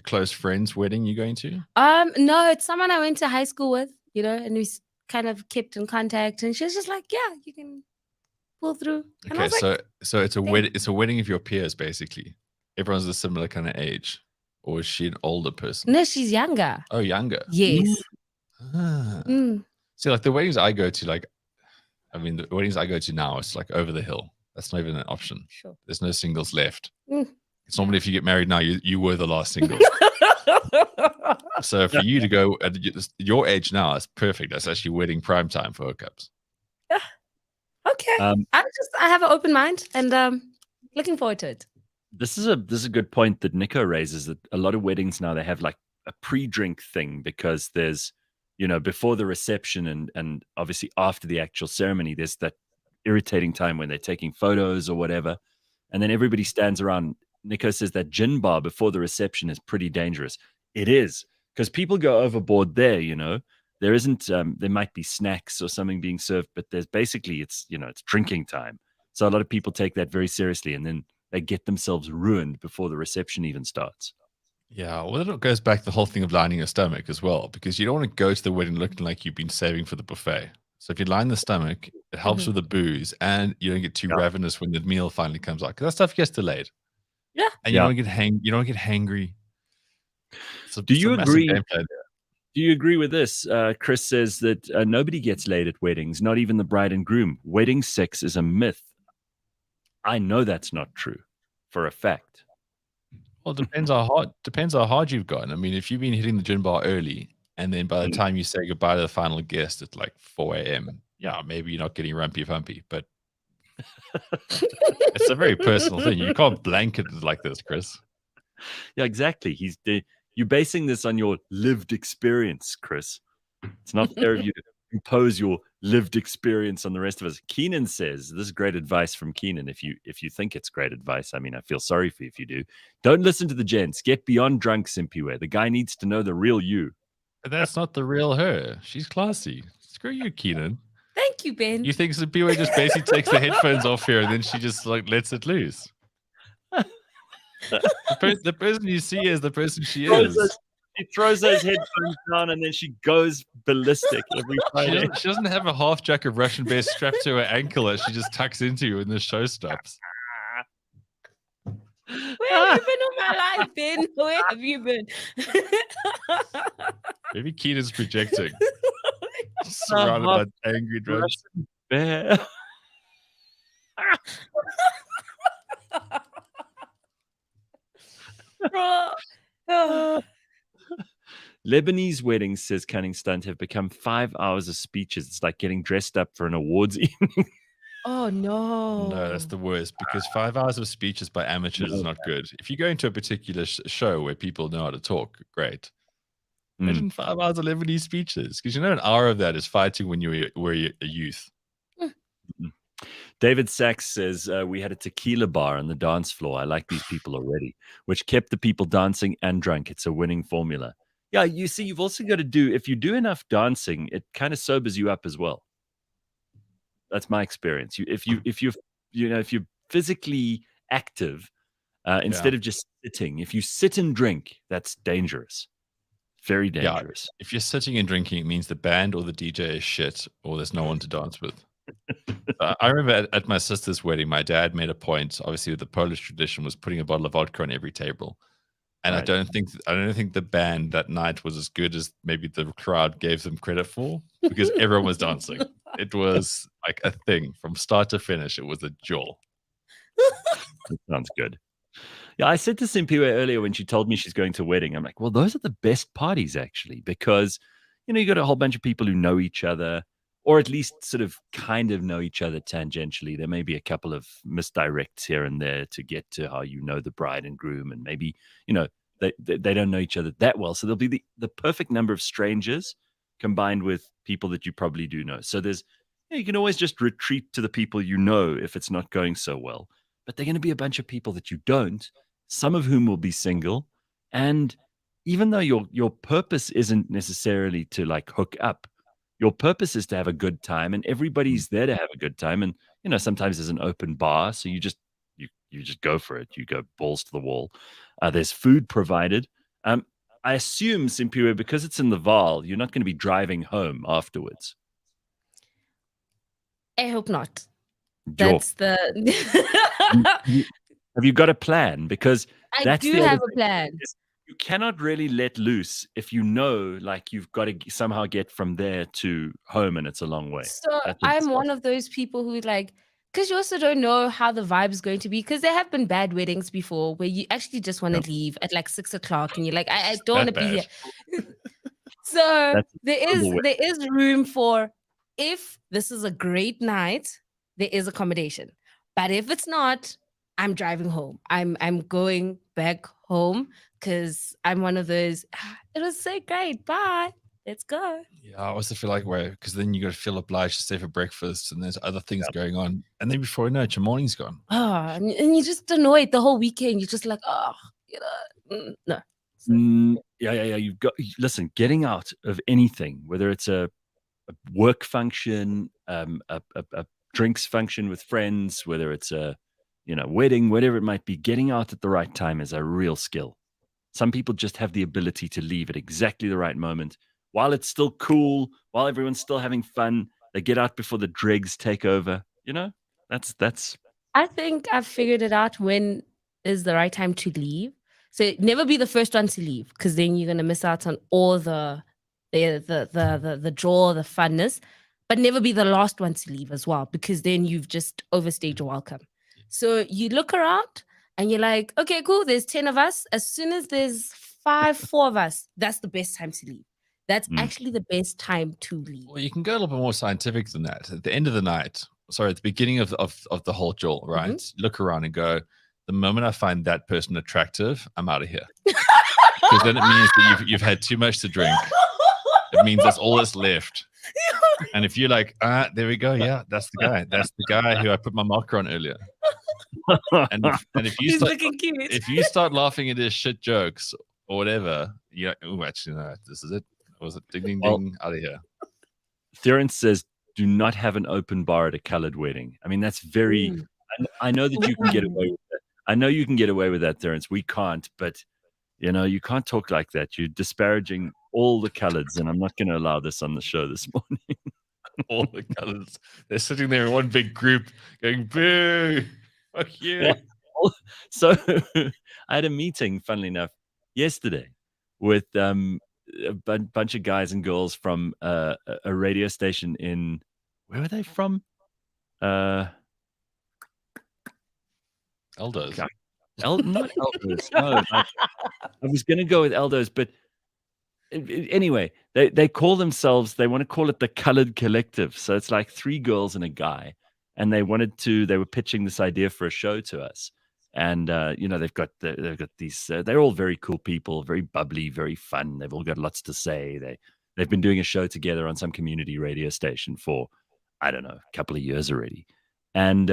close friend's wedding you're going to? No, it's someone I went to high school with, and we kind of kept in contact, and she was just like, yeah, you can pull through. And okay, so it's a wedding of your peers, basically. Everyone's a similar kind of age. or is she an older person? No, she's younger. Oh, younger. Yes. Ah. See, like the weddings I go to, like, I mean, the weddings I go to now, it's like over the hill. That's not even an option. Sure. There's no singles left. Mm. It's normally if you get married now, you were the last single. So for you to go at your age now, it's perfect. That's actually wedding prime time for hookups. Yeah. Okay. I have an open mind and looking forward to it. This is a good point that Nico raises, that a lot of weddings now, they have like a pre-drink thing, because there's, before the reception and obviously after the actual ceremony, there's that irritating time when they're taking photos or whatever, and then everybody stands around. Nico says that gin bar before the reception is pretty dangerous. It is, because people go overboard there. There isn't there might be snacks or something being served, but there's basically it's drinking time. So a lot of people take that very seriously, and then they get themselves ruined before the reception even starts. Yeah, well, it goes back to the whole thing of lining your stomach as well, because you don't want to go to the wedding looking like you've been saving for the buffet. So if you line the stomach, it helps with the booze, and you don't get too ravenous when the meal finally comes out, because that stuff gets delayed. Yeah, and you don't get hangry. So do you agree? Do you agree with this? Chris says that nobody gets laid at weddings, not even the bride and groom. Wedding sex is a myth. I know that's not true, for a fact. Well, it depends how hard you've gotten. I mean, if you've been hitting the gin bar early, and then by the time you say goodbye to the final guest at like 4 a.m., yeah, maybe you're not getting rumpy-fumpy, but it's a very personal thing. You can't blanket it like this, Chris. Yeah, exactly. You're basing this on your lived experience, Chris. It's not fair of you to impose your lived experience on the rest of us. Keenan says, this is great advice from Keenan. If you think it's great advice, I mean, I feel sorry for you if you do. Don't listen to the gents. Get beyond drunk, Simphiwe. The guy needs to know the real you. But that's not the real her. She's classy. Screw you, Keenan. Thank you, Ben. You think Simphiwe just basically takes the headphones off here and then she just like lets it loose? The person you see is the person she is. She throws those headphones down and then she goes ballistic every Friday. She doesn't have a half jack of Russian bear strapped to her ankle that she just tucks into when the show stops. Where have you been all my life, Ben? Where have you been? Maybe Keenan's projecting. Surrounded by angry drugs. Bear. Lebanese weddings, says Cunning Stunt, have become 5 hours of speeches. It's like getting dressed up for an awards evening. Oh, no. No, that's the worst, because 5 hours of speeches by amateurs is not good. If you go into a particular show where people know how to talk, great. Imagine 5 hours of Lebanese speeches, because an hour of that is fighting when you were a youth. David Sachs says, we had a tequila bar on the dance floor. I like these people already, which kept the people dancing and drunk. It's a winning formula. Yeah, you see, you've also got to do, if you do enough dancing, it kind of sobers you up as well. That's my experience. If you're physically active, instead of just sitting, if you sit and drink, that's dangerous. Very dangerous. Yeah, if you're sitting and drinking, it means the band or the DJ is shit, or there's no one to dance with. I remember at my sister's wedding, my dad made a point. Obviously, the Polish tradition was putting a bottle of vodka on every table, and right. I don't think the band that night was as good as maybe the crowd gave them credit for, because everyone was dancing. It was like a thing from start to finish. It was a jewel. That sounds good. Yeah, I said to Simphiwe earlier when she told me she's going to a wedding, I'm like, well, those are the best parties, actually, because, you got a whole bunch of people who know each other, or at least sort of kind of know each other tangentially. There may be a couple of misdirects here and there to get to how you know the bride and groom, and maybe, they don't know each other that well. So there'll be the perfect number of strangers combined with people that you probably do know. So you can always just retreat to the people you know if it's not going so well. But they're going to be a bunch of people that you don't, some of whom will be single. And even though your purpose isn't necessarily to like hook up, your purpose is to have a good time, and everybody's there to have a good time. And, sometimes there's an open bar, so you just go for it. You go balls to the wall. There's food provided. I assume, Simphiwe, because it's in the Vaal, you're not going to be driving home afterwards. I hope not. That's the... Have you got a plan? Because I do have a plan. you cannot really let loose if you know, like, you've got to somehow get from there to home, and it's a long way. So That's a I'm disaster. one of those people who like, because you also don't know how the vibe is going to be. Because there have been bad weddings before where you actually just want to Yeah. leave at like 6 o'clock, and you're like, I don't want That to be bad. here. So That's a terrible way. there is room for, if this is a great night, there is accommodation. But if it's not, I'm driving home. I'm going back home because I'm one of those. It was so great. Bye. Let's go. Yeah, I also feel like because then you got to feel obliged to stay for breakfast, and there's other things going on, and then before you know it, your morning's gone. Oh, and you're just annoyed the whole weekend. You're just like, oh, no. So, Yeah. Listen, getting out of anything, whether it's a work function, a drinks function with friends, whether it's a wedding, whatever it might be, getting out at the right time is a real skill. Some people just have the ability to leave at exactly the right moment, while it's still cool, while everyone's still having fun. They get out before the dregs take over. That's I think I've figured it out when is the right time to leave. So never be the first one to leave, because then you're gonna miss out on all the draw, the funness. But never be the last one to leave as well, because then you've just overstayed your welcome. So you look around and you're like, okay, cool. There's 10 of us. As soon as there's 4 of us, that's the best time to leave. That's actually the best time to leave. Well, you can go a little bit more scientific than that. At the end of the night, at the beginning of the whole jewel, right? Look around and go, the moment I find that person attractive, I'm out of here. Because then it means that you've had too much to drink. It means that's all that's left. And if you're like, there we go, yeah, that's the guy. That's the guy who I put my marker on earlier. And if you He's start, looking cute. if you start laughing at his shit jokes or whatever, you're like, oh, actually, no, this is it. Was it ding, ding, ding, out of here. Theron says, do not have an open bar at a colored wedding. I mean, that's very, I know that you can get away with that. I know you can get away with that, Terrence. We can't, but you can't talk like that. You're disparaging all the coloreds, and I'm not going to allow this on the show this morning. All the colors. They're sitting there in one big group going, boo, fuck you. Yeah. So I had a meeting, funnily enough, yesterday with a bunch of guys and girls from a radio station in, where are they from? Eldos. Not Eldos. No, I was going to go with Eldos, but anyway, they call themselves, they want to call it the Colored Collective. So it's like 3 girls and a guy, and they were pitching this idea for a show to us. And they've got these. They're all very cool people, very bubbly, very fun. They've all got lots to say. They've been doing a show together on some community radio station for, I don't know, a couple of years already. And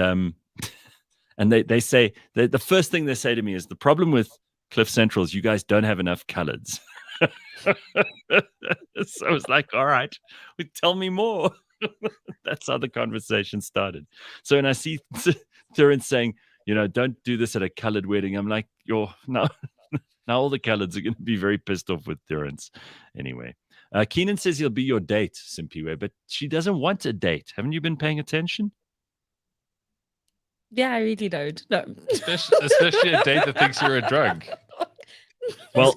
and they say the first thing they say to me is, the problem with Cliff Central is you guys don't have enough coloreds. So I was like, all right, tell me more. That's how the conversation started. So when I see Theron saying, don't do this at a colored wedding, I'm like, now all the coloreds are going to be very pissed off with Theron's. Anyway, Keenan says he'll be your date, Simphiwe, but she doesn't want a date. Haven't you been paying attention? Yeah, I really don't. No. Especially a date that thinks you're a drug. Well,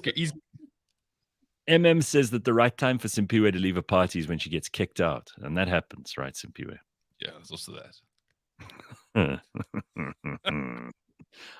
MM says that the right time for Simphiwe to leave a party is when she gets kicked out. And that happens, right, Simphiwe? Yeah, there's also that.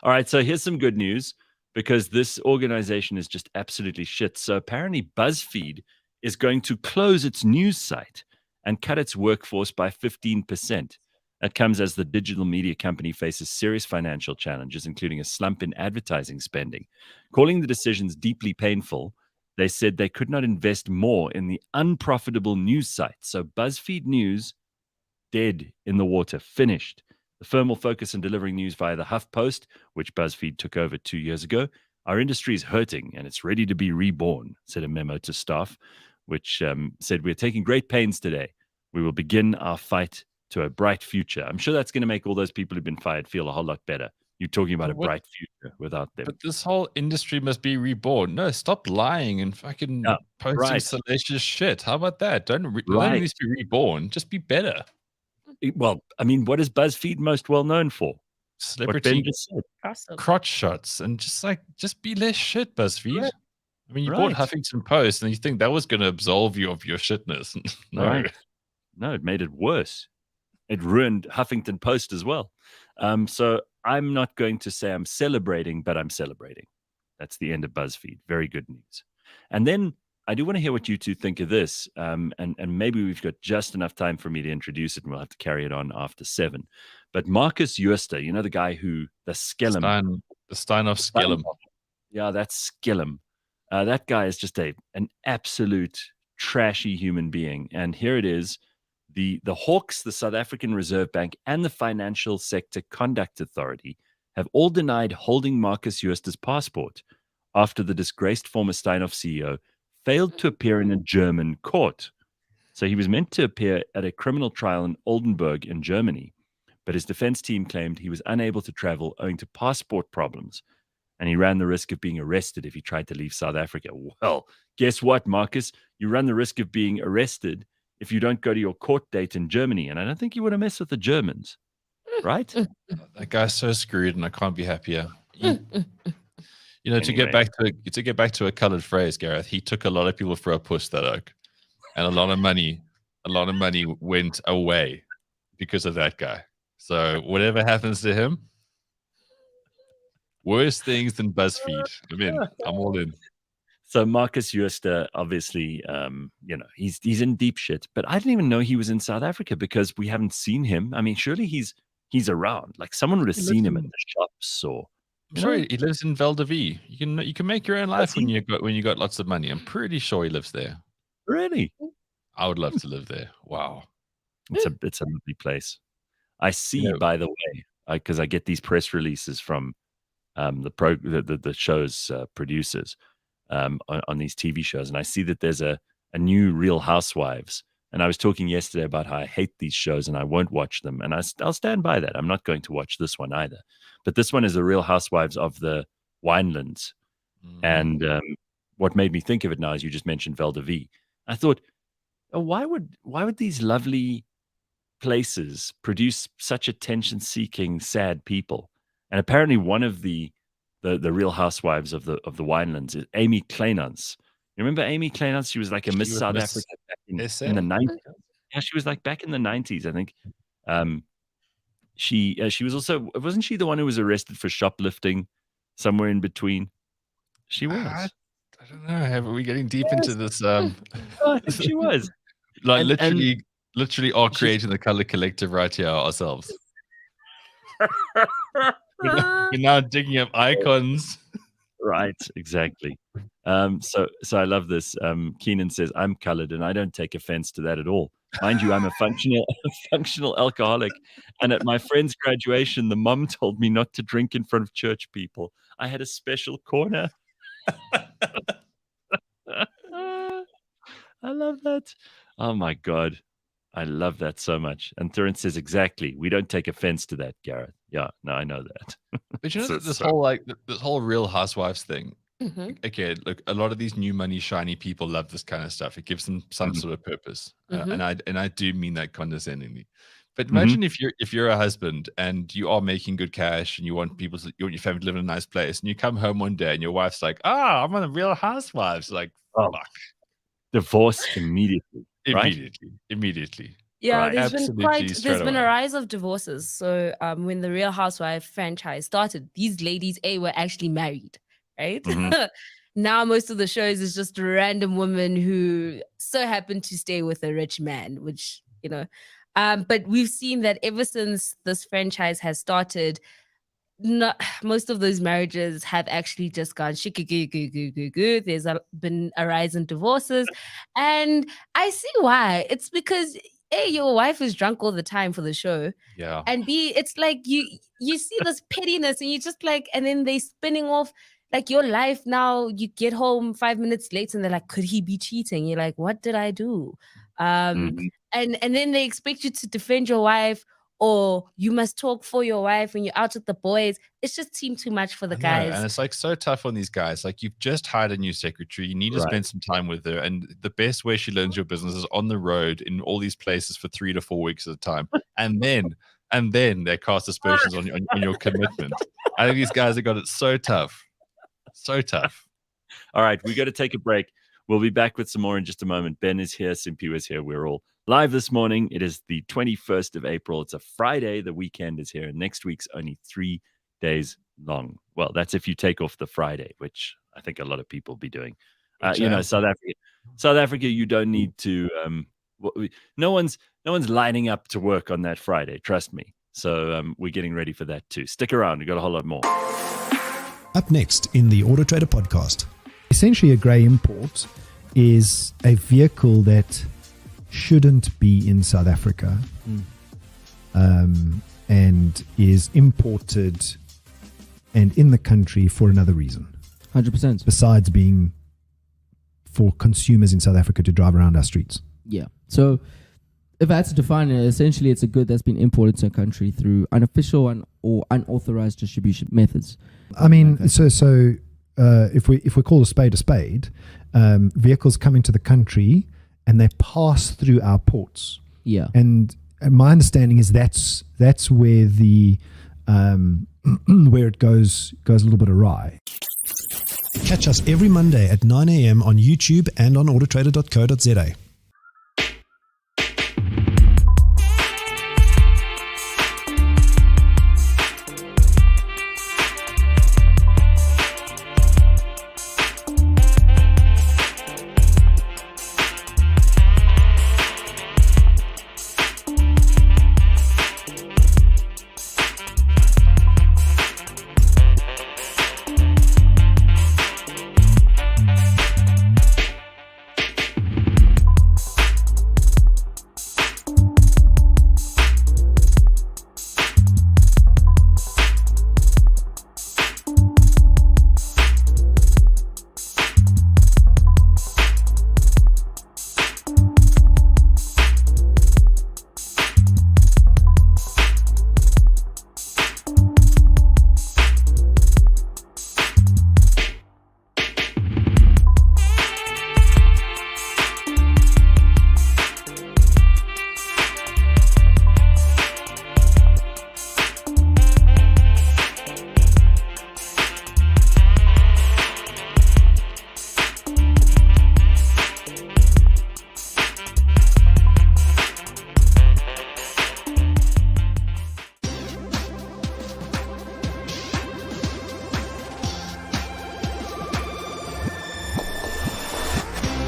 All right, so here's some good news, because this organization is just absolutely shit. So apparently BuzzFeed is going to close its news site and cut its workforce by 15%. That comes as the digital media company faces serious financial challenges, including a slump in advertising spending. Calling the decisions deeply painful, they said they could not invest more in the unprofitable news site. So BuzzFeed News, dead in the water, finished. The firm will focus on delivering news via the HuffPost, which BuzzFeed took over 2 years ago. Our industry is hurting and it's ready to be reborn, said a memo to staff, which said, we're taking great pains today. We will begin our fight to a bright future. I'm sure that's going to make all those people who've been fired feel a whole lot better. You're talking about a bright future without them. But this whole industry must be reborn. No, stop lying and fucking posting salacious shit. How about that? Don't need to be reborn. Just be better. Well, I mean, what is BuzzFeed most well known for? Celebrity crotch shots, and just be less shit, BuzzFeed. I mean, you bought Right. Huffington Post, and you think that was going to absolve you of your shitness. No. Right. No, it made it worse. It ruined Huffington Post as well. So I'm not going to say I'm celebrating, but I'm celebrating. That's the end of BuzzFeed. Very good news. And then I do want to hear what you two think of this. And maybe we've got just enough time for me to introduce it, and we'll have to carry it on after 7. But Marcus Jooste, you know, the guy who, the Skellum. The Steinhoff Skellum. Yeah, that's Skellum. That guy is just an absolute trashy human being. And here it is. The Hawks, the South African Reserve Bank, and the Financial Sector Conduct Authority have all denied holding Marcus Jooste's passport after the disgraced former Steinhoff CEO failed to appear in a German court. So he was meant to appear at a criminal trial in Oldenburg in Germany, but his defense team claimed he was unable to travel owing to passport problems, and he ran the risk of being arrested if he tried to leave South Africa. Well, guess what, Marcus? You run the risk of being arrested if you don't go to your court date in Germany, and I don't think you want to mess with the Germans, right? That guy's so screwed, and I can't be happier. You know, to Anyway. get back to a colored phrase, Gareth, he took a lot of people for a puss, that oak, and a lot of money went away because of that guy. So whatever happens to him, worse things than BuzzFeed. I'm in. I'm all in. So Marcus Jooste, obviously, you know, he's in deep shit. But I didn't even know he was in South Africa because we haven't seen him. I mean, surely he's around. Like someone would have seen him at the shops or. I'm sure he lives in Val de Vie. You can make your own life when you got lots of money. I'm pretty sure he lives there. Really? I would love to live there. Wow. It's a lovely place. I see, by the way, because I get these press releases from the show's producers on these TV shows, and I see that there's a new Real Housewives. And I was talking yesterday about how I hate these shows and I won't watch them, and I'll stand by that. I'm not going to watch this one either. But this one is the Real Housewives of the Winelands, and what made me think of it now is you just mentioned Val de Vie. I thought, oh, why would these lovely places produce such attention-seeking, sad people? And apparently, one of the Real Housewives of the Winelands is Amy Kleinans. You remember Amy Kleinans? She was like a Miss South Africa back in the 90s. Yeah, she was like back in the 90s, I think. She was also, wasn't she the one who was arrested for shoplifting somewhere in between? She was. I don't know. Are we getting deep into this? I think she was. Like literally all creating the color collective right here ourselves. We're now digging up icons. Right, exactly. So I love this. Keenan says, I'm colored and I don't take offense to that at all. Mind you, I'm a functional alcoholic. And at my friend's graduation, the mom told me not to drink in front of church people. I had a special corner. I love that. Oh my God. I love that so much. And Thurin says, exactly. We don't take offense to that, Gareth. Yeah, no, I know that. But you know, this whole Real Housewives thing. Okay, look, a lot of these new money shiny people love this kind of stuff. It gives them some sort of purpose, and I do mean that condescendingly. But imagine if you're a husband and you are making good cash and you want your family to live in a nice place, and you come home one day and your wife's like, I'm on the Real Housewives. Like, fuck. Divorce immediately. Immediately. Yeah, Right. there's been a rise of divorces. So when the Real Housewife franchise started, these ladies were actually married, right? Now most of the shows is just a random woman who so happened to stay with a rich man, which, you know. But we've seen that ever since this franchise has started, most of those marriages have actually just gone shikigoo. There's been a rise in divorces, and I see why. It's because A, your wife is drunk all the time for the show, and B, it's like you see this pettiness, and you just like, and then they spinning off like your life. Now you get home 5 minutes later, and they're like, could he be cheating? You're like, what did I do? And then they expect you to defend your wife, or you must talk for your wife when you're out with the boys. It's just seemed too much for the guys. And it's like so tough on these guys. Like, you've just hired a new secretary. You need to spend some time with her. And the best way she learns your business is on the road in all these places for 3 to 4 weeks at a time. And then they cast aspersions on your commitment. I think these guys have got it so tough. So tough. All right, we got to take a break. We'll be back with some more in just a moment. Ben is here. Simphiwe is here. We're all live this morning. It is the 21st of April. It's a Friday. The weekend is here. And next week's only 3 days long. Well, that's if you take off the Friday, which I think a lot of people will be doing. South Africa, you don't need to. No one's lining up to work on that Friday. Trust me. So we're getting ready for that too. Stick around. We've got a whole lot more. Up next in the AutoTrader podcast. Essentially, a grey import is a vehicle that shouldn't be in South Africa and is imported and in the country for another reason. 100%. Besides being for consumers in South Africa to drive around our streets. Yeah. So if I had to define it, essentially it's a good that's been imported to a country through unofficial or unauthorized distribution methods. I mean, if we call a spade, vehicles come into the country and they pass through our ports. Yeah. And my understanding is that's where the where it goes a little bit awry. Catch us every Monday at 9 a.m. on YouTube and on autotrader.co.za.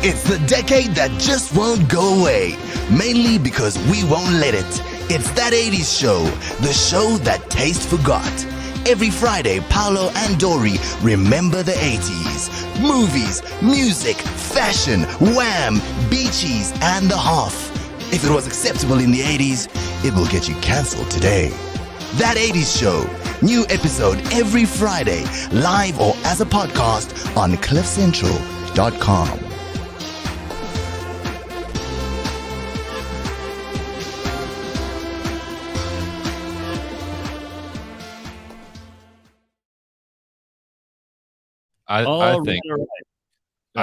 It's the decade that just won't go away, mainly because we won't let it. It's That 80s Show, the show that taste forgot. Every Friday, Paolo and Dory remember the 80s. Movies, music, fashion, wham, beachies, and the half. If it was acceptable in the 80s, it will get you cancelled today. That 80s Show, new episode every Friday, live or as a podcast on cliffcentral.com. I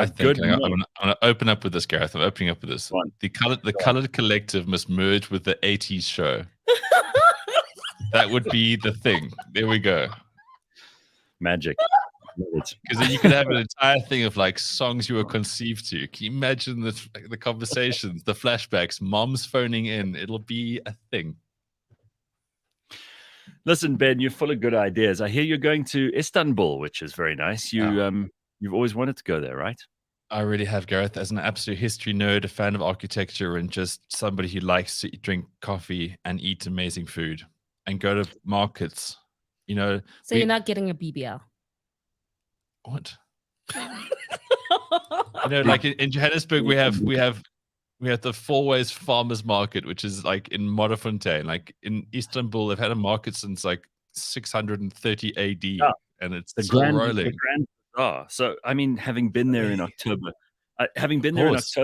think I'm going to open up with this, Gareth. I'm opening up with this. The colored collective must merge with the 80s show. That would be the thing. There we go. Magic. Because then you could have an entire thing of like songs you were conceived to. Can you imagine the conversations, the flashbacks, moms phoning in? It'll be a thing. Listen, Ben, you're full of good ideas. I hear you're going to Istanbul, which is very nice. You've always wanted to go there, right? I really have, Gareth. As an absolute history nerd, a fan of architecture, and just somebody who likes to drink coffee and eat amazing food and go to markets. You know. So you're not getting a BBL. What? Like in Johannesburg, we have the Four Ways Farmers Market, which is like in Modderfontein. Like in Istanbul, they've had a market since like 630 AD, and it's still rolling. The Grand Bazaar. So, I mean, having been there in October, last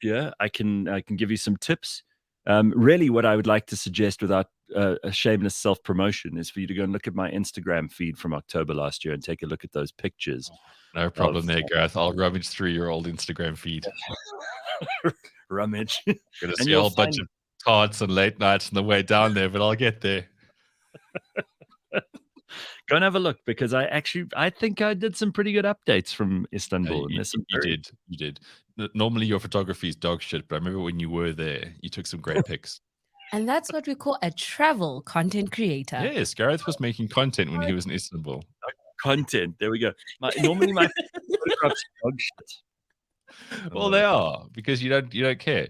year, I can give you some tips. Really, what I would like to suggest, without a shameless self-promotion, is for you to go and look at my Instagram feed from October last year and take a look at those pictures. No problem there, Gareth. I'll rummage through your old Instagram feed. Rummage. Gonna see a whole bunch of tarts and late nights on the way down there, but I'll get there. Go and have a look, because I think I did some pretty good updates from Istanbul. No, and there's some you very- did. You did. Normally your photography is dog shit, but I remember when you were there, you took some great pics. And that's what we call a travel content creator. Yes, Gareth was making content when he was in Istanbul. content. There we go. Normally my photographs are dog shit. Well, they are, because you don't care.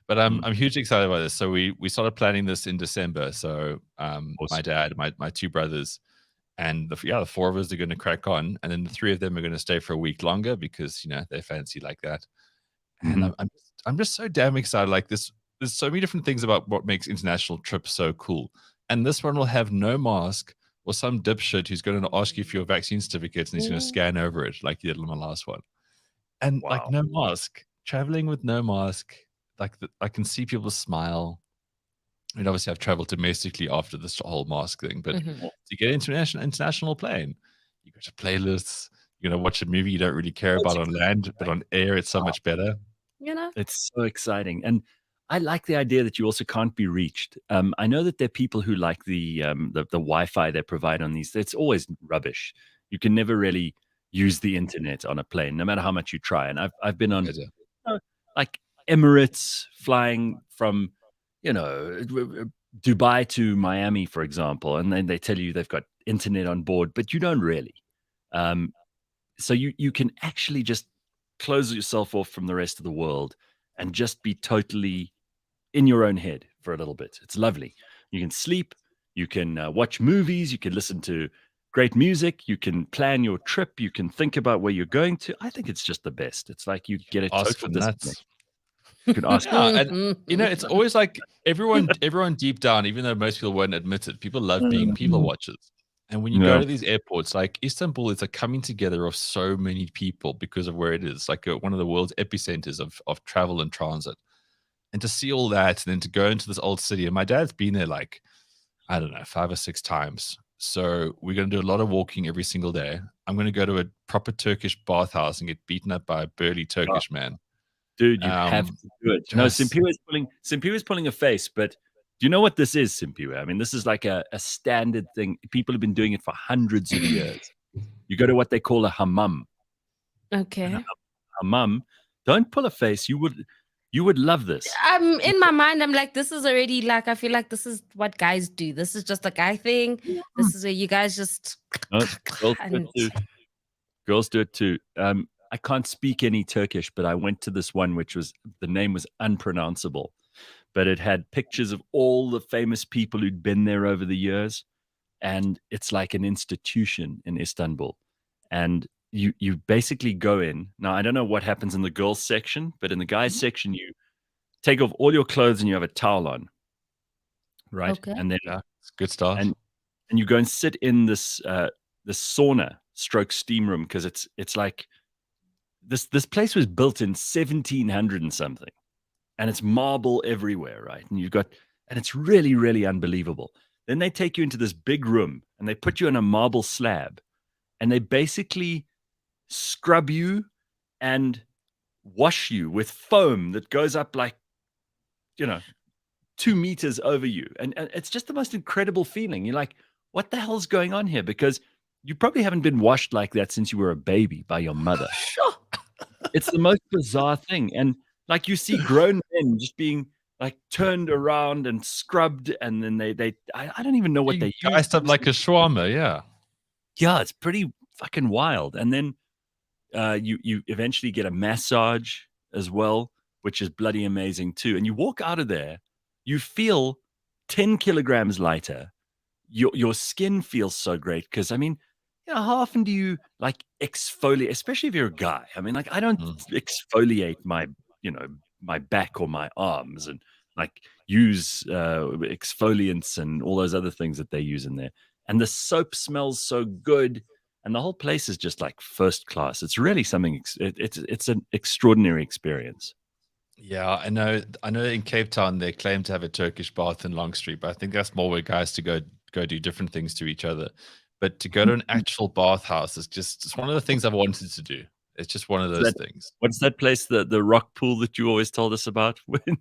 But I'm hugely excited about this. So we started planning this in December. So my dad, my two brothers, and the four of us are going to crack on, and then the three of them are going to stay for a week longer because they're fancy like that. And I'm just so damn excited. Like this, there's so many different things about what makes international trips so cool. And this one will have no mask or some dipshit who's going to ask you for your vaccine certificates and he's going to scan over it like he did on my last one. And like no mask, traveling with no mask, like I can see people smile. I mean, obviously I've traveled domestically after this whole mask thing, but to get into an international plane, you got your playlists, you're going to watch a movie you don't really care about on land, but on air, it's so much better. It's so exciting. And I like the idea that you also can't be reached. I know that there are people who like the Wi-Fi they provide on these. It's always rubbish. You can never really use the internet on a plane, no matter how much you try. And I've been on like Emirates flying from Dubai to Miami, for example, and then they tell you they've got internet on board, but you don't really. So you can actually just close yourself off from the rest of the world and just be totally in your own head for a little bit. It's lovely. You can sleep, you can watch movies, you can listen to great music, you can plan your trip, you can think about where you're going to. I think it's just the best. It's like you get a ask for total nuts. You can ask. And it's always like everyone deep down, even though most people won't admit it, people love being people watchers. And when you go to these airports, like Istanbul is a coming together of so many people because of where it is, like one of the world's epicenters of travel and transit. And to see all that, and then to go into this old city, and my dad's been there like, I don't know, 5 or 6 times. So we're going to do a lot of walking every single day. I'm going to go to a proper Turkish bathhouse and get beaten up by a burly Turkish man. Dude, you have to do it. No, Simphiwe is pulling a face, but do you know what this is, Simphiwe? I mean, this is like a standard thing. People have been doing it for hundreds of years. You go to what they call a hammam. Okay. Hammam. Don't pull a face. You would love this. In my mind, I'm like, this is already like, I feel like this is what guys do. This is just a guy thing. This is where you guys just. No, girls do it too. I can't speak any Turkish, but I went to this one, which was, the name was unpronounceable, but it had pictures of all the famous people who'd been there over the years. And it's like an institution in Istanbul. And you basically go in. Now, I don't know what happens in the girls section, but in the guys section, you take off all your clothes and you have a towel on. Right. Okay. And then it's good stuff. And you go and sit in this sauna stroke steam room, because it's like this place was built in 1700 and something, and it's marble everywhere, right? And and it's really, really unbelievable. Then they take you into this big room and they put you on a marble slab, and they basically scrub you and wash you with foam that goes up like 2 meters over you, and it's just the most incredible feeling. You're like, what the hell's going on here? Because you probably haven't been washed like that since you were a baby by your mother. It's the most bizarre thing. And like, you see grown men just being like turned around and scrubbed, and then I don't even know what they use. Iced up like a shawarma, Yeah, it's pretty fucking wild. And then you eventually get a massage as well, which is bloody amazing too. And you walk out of there, you feel 10 kilograms lighter. Your skin feels so great, because I mean, how often do you like exfoliate, especially if you're a guy? I mean, like, I don't exfoliate my my back or my arms and like use exfoliants and all those other things that they use in there. And the soap smells so good, and the whole place is just like first class. It's really something. It's an extraordinary experience. Yeah, I know in Cape Town they claim to have a Turkish bath in Long Street, but I think that's more where guys to go do different things to each other. But to go to an actual bathhouse is it's one of the things I've wanted to do. It's just one of those things. What's that place, the rock pool that you always told us about?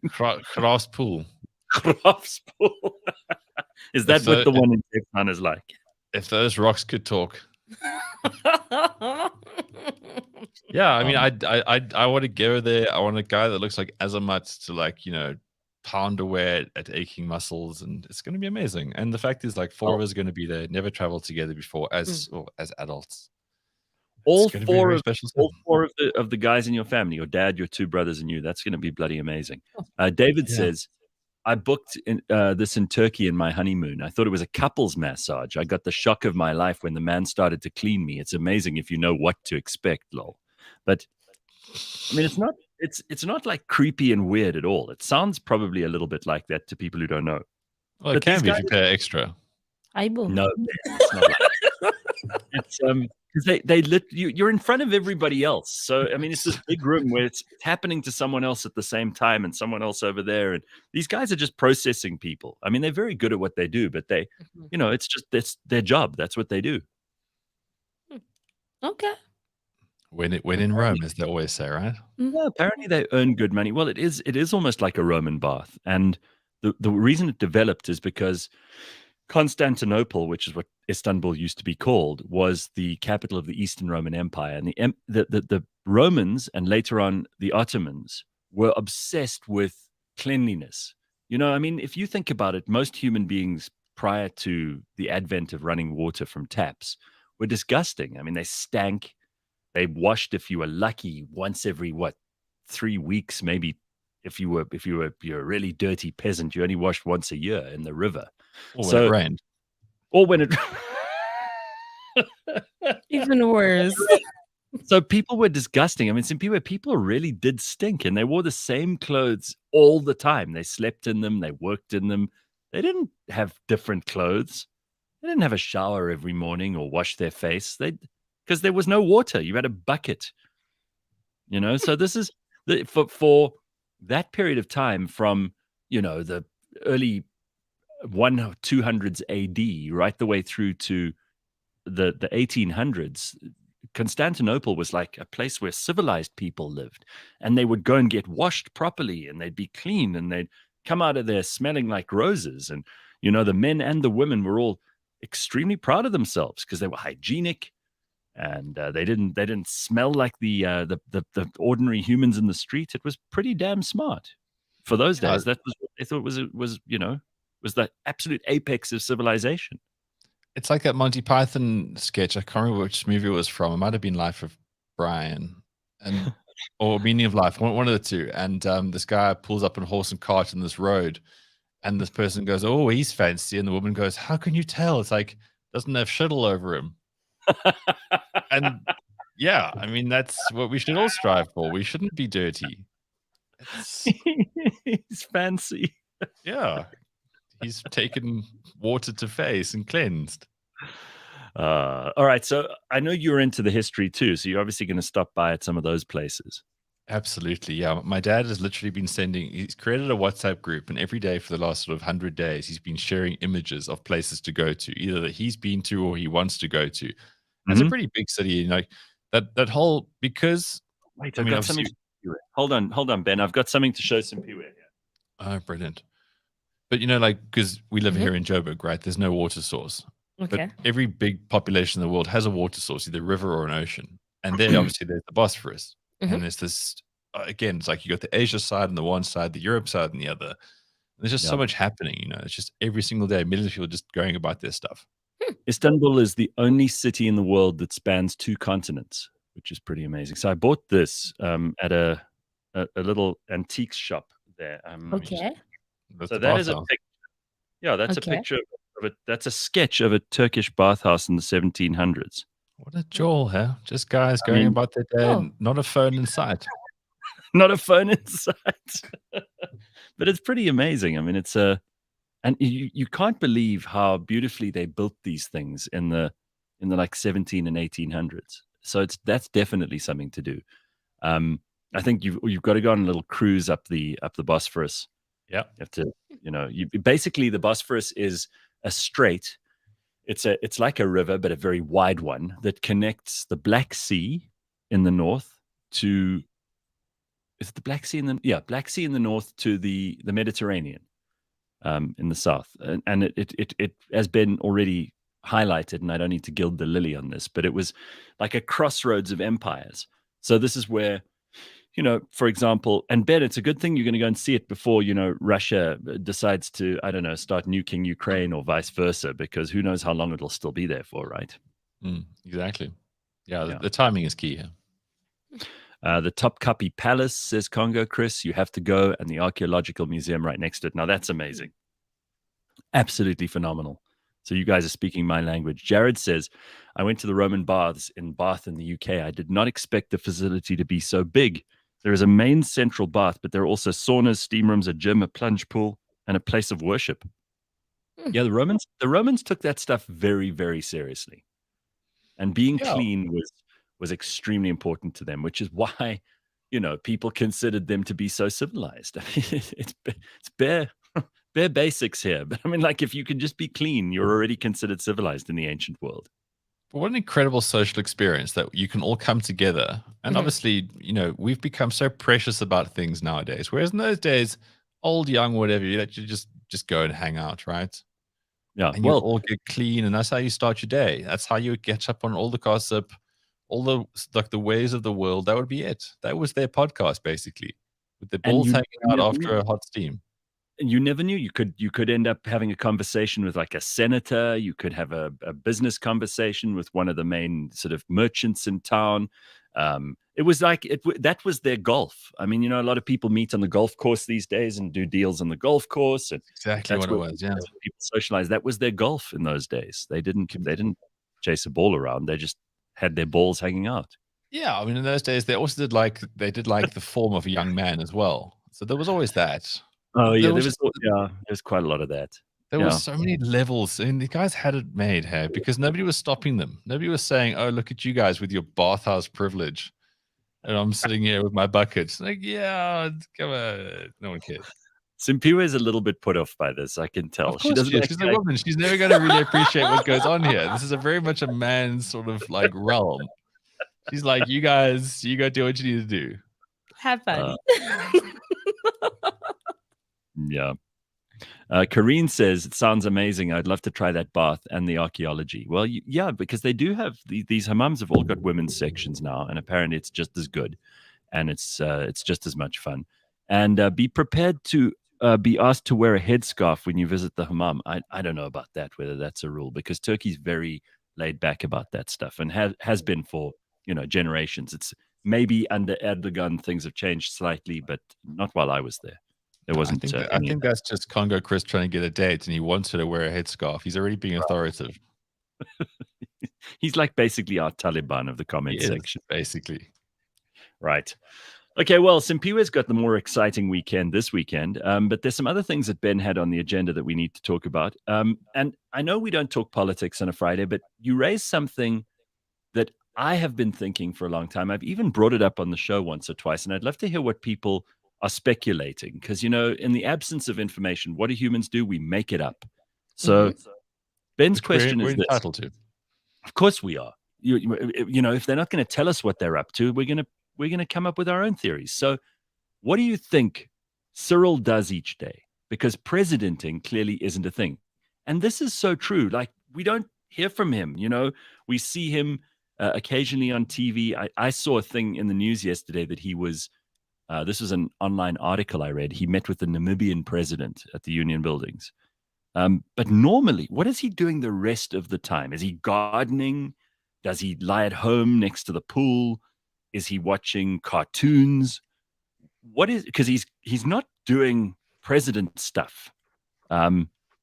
Crafts Pool. Crafts Pool. Is that what the one in Cape Town is like? If those rocks could talk. Yeah, I mean, I want to go there. I want a guy that looks like Azamat to, like, pound away at aching muscles, and it's going to be amazing. And the fact is, like, 4 of us are going to be there, never traveled together before as adults. all It's going to be a four very of special all time. 4 of the guys in your family, your dad, your 2 brothers, and you. That's going to be bloody amazing. David Yeah. says, I booked this in Turkey in my honeymoon. I thought it was a couples massage. I got the shock of my life when the man started to clean me. It's amazing if you know what to expect, lol. But I mean, it's not like creepy and weird at all. It sounds probably a little bit like that to people who don't know. Well, it But can these be if guys- you pay extra. No, it's not like that. It's because you're in front of everybody else. So I mean, it's this big room where it's happening to someone else at the same time, and someone else over there, and these guys are just processing people. I mean, they're very good at what they do, but they, it's their job. That's what they do. Okay. When in Rome, as they always say, right? Yeah, apparently they earn good money. Well, it is almost like a Roman bath, and the reason it developed is because Constantinople, which is what Istanbul used to be called, was the capital of the Eastern Roman Empire, and the Romans and later on the Ottomans were obsessed with cleanliness. I mean, if you think about it, most human beings prior to the advent of running water from taps were disgusting. I mean, they stank. They washed, if you were lucky, once every 3 weeks, maybe. If you're a really dirty peasant, you only washed once a year in the river. Or when it rained. Or when it Even worse. So people were disgusting. I mean, Simphiwe, people really did stink, and they wore the same clothes all the time. They slept in them, they worked in them. They didn't have different clothes. They didn't have a shower every morning or wash their face. Because there was no water. You had a bucket. So this is for that period of time from the early 200s AD right the way through to the 1800s. Constantinople was like a place where civilized people lived, and they would go and get washed properly, and they'd be clean, and they'd come out of there smelling like roses. And the men and the women were all extremely proud of themselves because they were hygienic, and they didn't smell like the ordinary humans in the street. It was pretty damn smart for those days. That was what they thought was the absolute apex of civilization. It's like that Monty Python sketch. I can't remember which movie it was from. It might have been Life of Brian, or Meaning of Life, one of the two. And this guy pulls up on horse and cart in this road, and this person goes, "Oh, he's fancy," and the woman goes, "How can you tell? It's like doesn't have shuttle over him." And yeah, I mean that's what we should all strive for. We shouldn't be dirty. He's fancy. Yeah. He's taken water to face and cleansed. All right. So I know you're into the history too. So you're obviously going to stop by at some of those places. Absolutely. Yeah. My dad has literally been he's created a WhatsApp group, and every day for the last sort of 100 days, he's been sharing images of places to go to, either that he's been to or he wants to go to. It's a pretty big city. That whole, because. Wait, I've got something. Hold on, Ben. I've got something to show Simphiwe here. Oh, brilliant. But because we live here in Joburg, right? There's no water source. Okay. But every big population in the world has a water source, either river or an ocean. And then obviously there's the Bosphorus. And there's this, again, it's like you got the Asia side on the one side, the Europe side on the other. And there's just so much happening, It's just every single day, millions of people just going about their stuff. Istanbul is the only city in the world that spans 2 continents, which is pretty amazing. So I bought this at a little antiques shop there. Okay. So that is a picture. Yeah, that's a picture of it. That's a sketch of a Turkish bathhouse in the 1700s. What a jewel, huh? Just guys going about their day, and not a phone in sight. Not a phone in sight. But it's pretty amazing. I mean, it's and you can't believe how beautifully they built these things in the like 17 and 1800s. So that's definitely something to do. I think you've got to go on a little cruise up the Bosphorus. Yeah, you have to, basically the Bosphorus is a strait. It's like a river, but a very wide one that connects the Black Sea in the north to, is it the Black Sea Black Sea in the north to the Mediterranean in the south. And it has been already highlighted, and I don't need to gild the lily on this, but it was like a crossroads of empires. So this is where, for example, and Ben, it's a good thing you're going to go and see it before, Russia decides to, I don't know, start nuking Ukraine or vice versa, because who knows how long it'll still be there for, right? Exactly. Yeah, the timing is key here. The Topkapi Palace, says Congo Chris, you have to go, and the archaeological museum right next to it. Now that's amazing. Absolutely phenomenal. So you guys are speaking my language. Jared says, I went to the Roman baths in Bath in the UK. I did not expect the facility to be so big. There is a main central bath, but there are also saunas, steam rooms, a gym, a plunge pool, and a place of worship. Yeah, the Romans took that stuff very, very seriously. And being clean was extremely important to them, which is why, people considered them to be so civilized. I mean, it's bare basics here. But I mean, like, if you can just be clean, you're already considered civilized in the ancient world. But what an incredible social experience that you can all come together. And obviously, we've become so precious about things nowadays. Whereas in those days, old, young, whatever, you just go and hang out, right? Yeah. And you all get clean, and that's how you start your day. That's how you catch up on all the gossip, all the ways of the world. That would be it. That was their podcast, basically, with the balls hanging out after a hot steam. And you never knew. You could end up having a conversation with like a senator. You could have a business conversation with one of the main sort of merchants in town. It was like that was their golf. I mean, a lot of people meet on the golf course these days and do deals on the golf course. And exactly what it was. Yeah, people socialize. That was their golf in those days. They didn't chase a ball around. They just had their balls hanging out. Yeah, I mean, in those days, they also did like the form of a young man as well. So there was always that. Oh yeah, there's quite a lot of that. There were so many levels, and the guys had it made, hey, because nobody was stopping them. Nobody was saying, "Oh, look at you guys with your bathhouse privilege," and I'm sitting here with my buckets. Like, yeah, come on, no one cares. Simphiwe is a little bit put off by this. I can tell. Of course she's a woman. She's never going to really appreciate what goes on here. This is a very much a man's sort of like realm. She's like, you guys, you go do what you need to do. Have fun. Yeah. Kareen says, it sounds amazing. I'd love to try that bath and the archaeology. Well, yeah, because they do have these hammams have all got women's sections now, and apparently it's just as good, and it's just as much fun. And be prepared to be asked to wear a headscarf when you visit the hammam. I don't know about that, whether that's a rule, because Turkey's very laid back about that stuff and has been for generations. It's maybe under Erdogan things have changed slightly, but not while I was there. There wasn't. I think that's just Congo Chris trying to get a date, and he wants her to wear a headscarf. He's already being authoritative. He's like basically our Taliban of the comment section, basically. Right. Okay, well, Simphiwe's got the more exciting weekend this weekend, but there's some other things that Ben had on the agenda that we need to talk about. And I know we don't talk politics on a Friday, but you raised something that I have been thinking for a long time. I've even brought it up on the show once or twice, and I'd love to hear what people are speculating, because, in the absence of information, what do humans do? We make it up. So Ben's question is this. Entitled to. Of course we are. If they're not going to tell us what they're up to, we're going to come up with our own theories. So what do you think Cyril does each day? Because presidenting clearly isn't a thing. And this is so true. Like, we don't hear from him. We see him occasionally on TV. I saw a thing in the news yesterday that he was, this was an online article I read. He met with the Namibian president at the Union Buildings. But normally, what is he doing the rest of the time? Is he gardening? Does he lie at home next to the pool? Is he watching cartoons? What is, because he's not doing president stuff.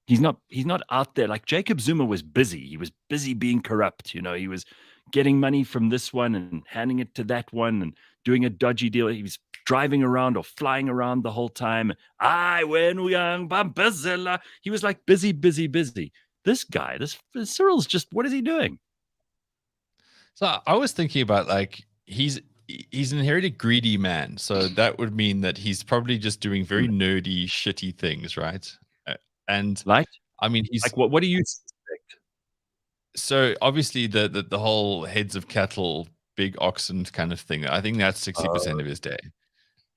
He's not out there. Like Jacob Zuma was busy. He was busy being corrupt. He was getting money from this one and handing it to that one and doing a dodgy deal. He was driving around or flying around the whole time. He was like busy. This guy, this Cyril's just, what is he doing? So I was thinking about, like, he's an inherited greedy man. So that would mean that he's probably just doing very nerdy, shitty things, right? And like, I mean, he's like, what do you suspect? So obviously the whole heads of cattle, big oxen kind of thing, I think that's 60% of his day.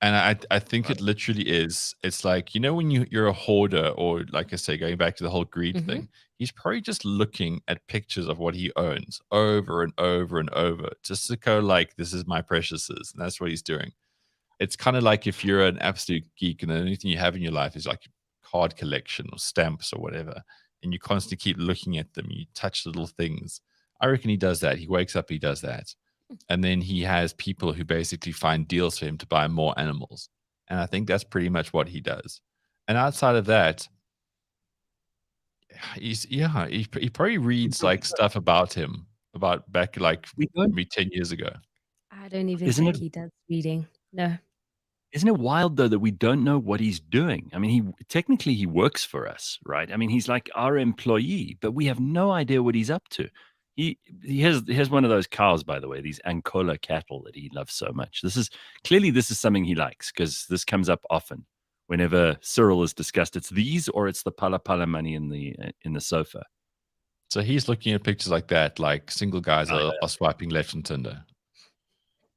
And I think it literally is. It's like, when you're a hoarder, or like I say, going back to the whole greed Mhm. thing, he's probably just looking at pictures of what he owns over and over and over, just to go like, this is my preciouses. And that's what he's doing. It's kind of like if you're an absolute geek and the only thing you have in your life is like card collection or stamps or whatever, and you constantly keep looking at them, you touch little things. I reckon he does that. He wakes up, he does that. And then he has people who basically find deals for him to buy more animals. And I think that's pretty much what he does. And outside of that, he probably reads like stuff about him, about back like We don't, maybe 10 years ago. I don't even Isn't think it- he does reading. No. isn't it wild though that we don't know what he's doing? I mean, technically he works for us, right? I mean, he's like our employee, but we have no idea what he's up to. He has one of those cows, by the way, these Angola cattle that he loves so much. This is something he likes, because this comes up often whenever Cyril is discussed. It's these, or it's the pala pala money in the sofa. So he's looking at pictures like that, like single guys are swiping left on Tinder.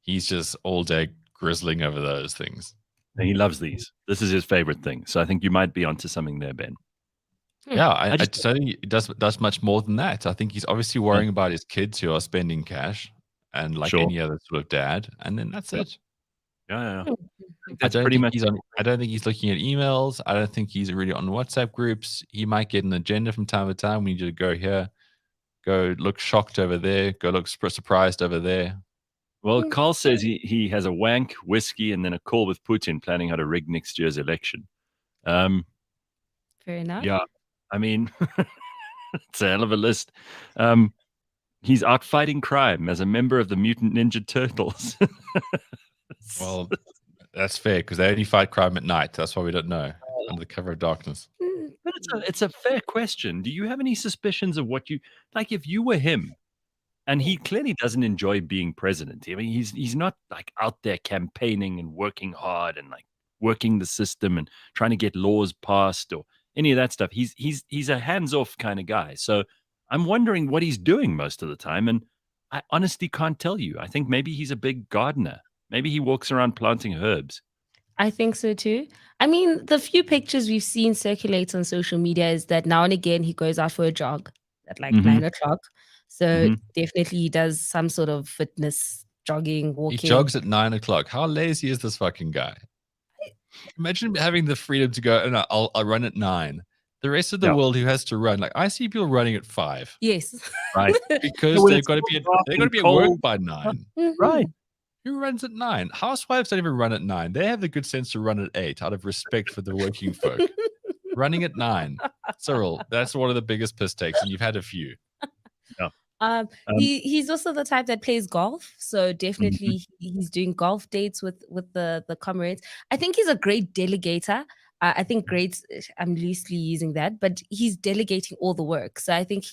He's just all day grizzling over those things. And he loves these. This is his favorite thing. So I think you might be onto something there, Ben. Yeah, I just don't think he does much more than that. I think he's obviously worrying about his kids who are spending cash, and like Sure. any other sort of dad, and then that's it. Yeah. I don't think he's looking at emails. I don't think he's really on WhatsApp groups. He might get an agenda from time to time. We need you to go here, go look shocked over there, go look surprised over there. Well, Carl says he has a wank, whiskey, and then a call with Putin planning how to rig next year's election. Fair enough. Yeah, I mean, it's a hell of a list. He's out fighting crime as a member of the Mutant Ninja Turtles. Well, that's fair, because they only fight crime at night. That's why we don't know, under the cover of darkness. But it's a fair question. Do you have any suspicions of what you like if you were him? And he clearly doesn't enjoy being president. I mean, he's not like out there campaigning and working hard and like working the system and trying to get laws passed or any of that stuff. He's a hands-off kind of guy. So I'm wondering what he's doing most of the time, and I honestly can't tell you. I think maybe he's a big gardener. Maybe he walks around planting herbs. I think so too. I mean, the few pictures we've seen circulate on social media is that now and again he goes out for a jog at like 9 o'clock. So definitely he does some sort of fitness, jogging, walking. He jogs at 9 o'clock. How lazy is this fucking guy? Imagine having the freedom to go, and I'll run at 9. The rest of the world who has to run, like I see people running at 5. Yes. Right. Because they've got to be at work by 9. Right. Who runs at 9? Housewives don't even run at 9. They have the good sense to run at 8 out of respect for the working folk. Running at 9. Cyril, that's one of the biggest piss takes, and you've had a few. He's also the type that plays golf, so definitely he's doing golf dates with the comrades. I think he's a great delegator. I think I'm loosely using that, but he's delegating all the work. So I think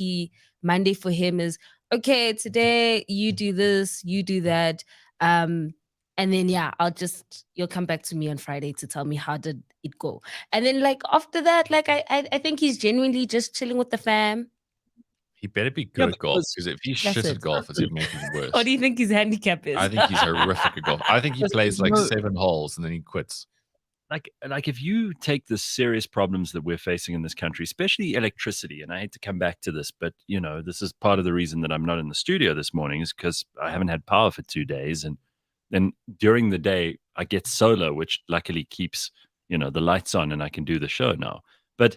Monday for him is, okay, today you do this, you do that. And then you'll come back to me on Friday to tell me how did it go. And then like after that, like I think he's genuinely just chilling with the fam. He better be good at golf, because if he's shit at golf, it's even making it worse. What do you think his handicap is? I think he's horrific at golf. I think he plays like 7 holes and then he quits. Like if you take the serious problems that we're facing in this country, especially electricity, and I hate to come back to this, but this is part of the reason that I'm not in the studio this morning is because I haven't had power for 2 days, and then during the day I get solar, which luckily keeps the lights on, and I can do the show now. But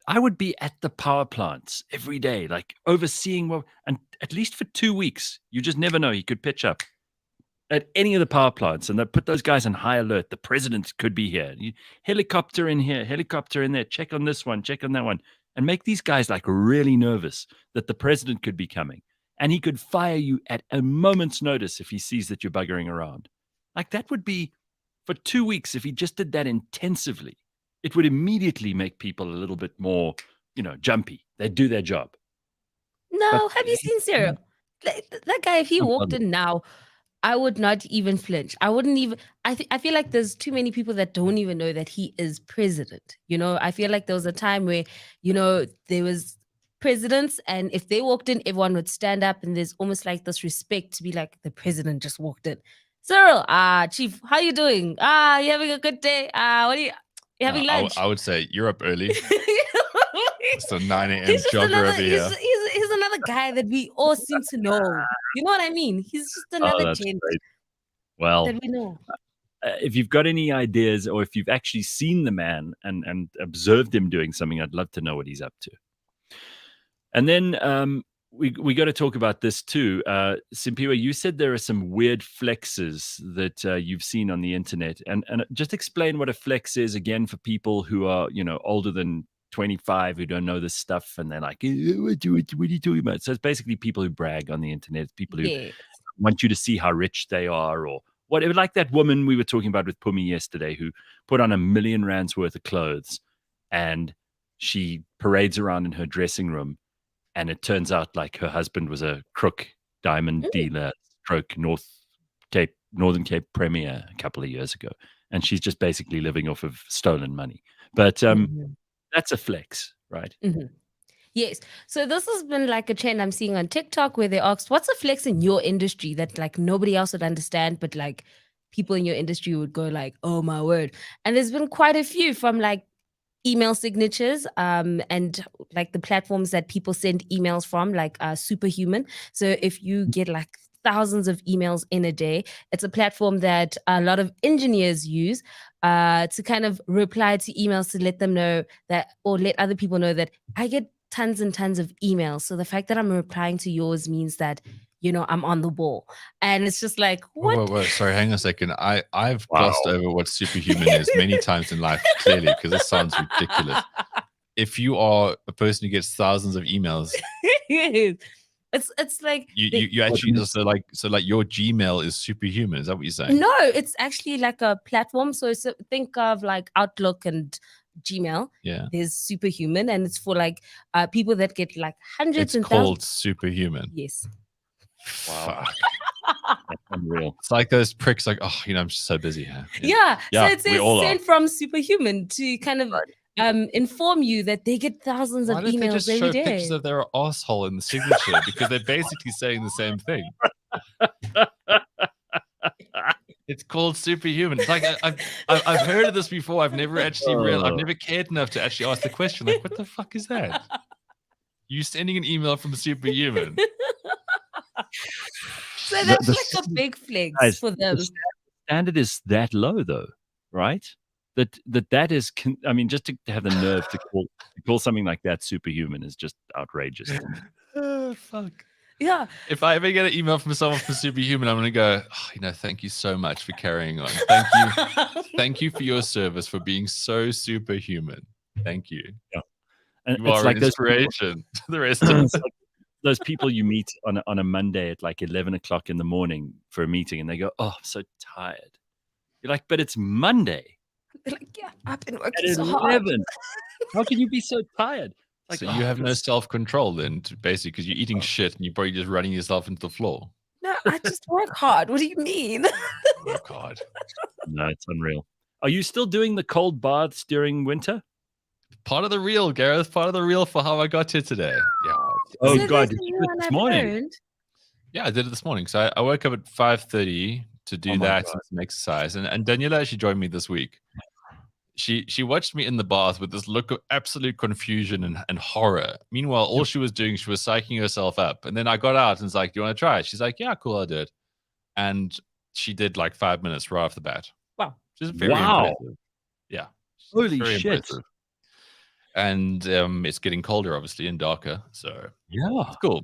I would be at the power plants every day, like overseeing and at least for 2 weeks. You just never know. He could pitch up at any of the power plants, and they put those guys on high alert. The president could be here. Helicopter in here, helicopter in there. Check on this one, check on that one, and make these guys like really nervous that the president could be coming, and he could fire you at a moment's notice if he sees that you're buggering around. Like that would be for 2 weeks if he just did that intensively. It would immediately make people a little bit more, jumpy. They'd do their job. No, have you seen Cyril? That guy, if he walked in now, I would not even flinch. I wouldn't even. I feel like there's too many people that don't even know that he is president. I feel like there was a time where, there was presidents, and if they walked in, everyone would stand up, and there's almost like this respect to be like, the president just walked in. Cyril, Chief, how you doing? You having a good day? What are you having lunch? I would say you're up early. It's a 9 a.m. He's just jogger another. over here. He's another guy that we all seem to know. You know what I mean? He's just another that's gent great. Well, that we know. if you've got any ideas or if you've actually seen the man and observed him doing something, I'd love to know what he's up to. And then we got to talk about this too. Simphiwe, you said there are some weird flexes that you've seen on the internet. And just explain what a flex is again for people who are, older than 25 who don't know this stuff. And they're like, what are you talking about? So it's basically people who brag on the internet. It's people who want you to see how rich they are or whatever. Like that woman we were talking about with Pumi yesterday who put on R1 million worth of clothes and she parades around in her dressing room. And it turns out like her husband was a crook diamond dealer, stroke Northern Cape Premier a couple of years ago. And she's just basically living off of stolen money. But that's a flex, right? Mm-hmm. Yes. So this has been like a trend I'm seeing on TikTok where they asked, what's a flex in your industry that like nobody else would understand, but like people in your industry would go like, oh my word. And there's been quite a few from like email signatures and like the platforms that people send emails from, like Superhuman. So if you get like thousands of emails in a day, it's a platform that a lot of engineers use to kind of reply to emails to let them know that, or let other people know that I get tons and tons of emails. So the fact that I'm replying to yours means that, I'm on the ball. And it's just like, what? Wait, sorry, hang on a second. I've glossed over what Superhuman is many times in life, clearly, because this sounds ridiculous. If you are a person who gets thousands of emails, it's like you actually so like your Gmail is Superhuman. Is that what you're saying? No, it's actually like a platform. So think of like Outlook and Gmail. Yeah, there's Superhuman, and it's for like people that get like hundreds and called thousands. Superhuman. Yes. Wow. That's unreal. It's like those pricks, like, I'm just so busy here. Yeah. So it says sent are. from Superhuman to kind of inform you that they get thousands of emails every day. Why don't they just show pictures of their asshole in the signature? Because they're basically saying the same thing. It's called Superhuman. It's like I've heard of this before. I've never actually I've never cared enough to actually ask the question. Like, what the fuck is that? You sending an email from Superhuman? So that's like a big flex for them. The standard is that low, though, right? That is. I mean, just to have the nerve to call something like that Superhuman is just outrageous. Oh, fuck. Yeah. If I ever get an email from someone from Superhuman, I'm going to go, thank you so much for carrying on. Thank you for your service, for being so superhuman. Thank you. Yeah. And you are like an inspiration to the rest of us. Those people you meet on a Monday at like 11 o'clock in the morning for a meeting, and they go, "Oh, I'm so tired." You're like, "But it's Monday." They're like, "Yeah, I've been working at so 11. hard." How can you be so tired? Like, so you have no self-control then, basically, because you're eating shit and you're probably just running yourself into the floor. No, I just work hard. What do you mean? Work hard. No, it's unreal. Are you still doing the cold baths during winter? Part of the reel, Gareth. Part of the reel for how I got here today. Yeah. Oh, so God. Did you do it this morning? Yeah, I did it this morning. So I woke up at 5:30 to do that and some exercise. And Daniela actually joined me this week. She watched me in the bath with this look of absolute confusion and horror. Meanwhile, all she was doing, she was psyching herself up. And then I got out and was like, "Do you want to try it?" She's like, "Yeah, cool, I'll do it." And she did like 5 minutes right off the bat. Wow. Which is very impressive. Yeah. Holy shit. Impressive. And it's getting colder, obviously, and darker. So yeah, it's cool.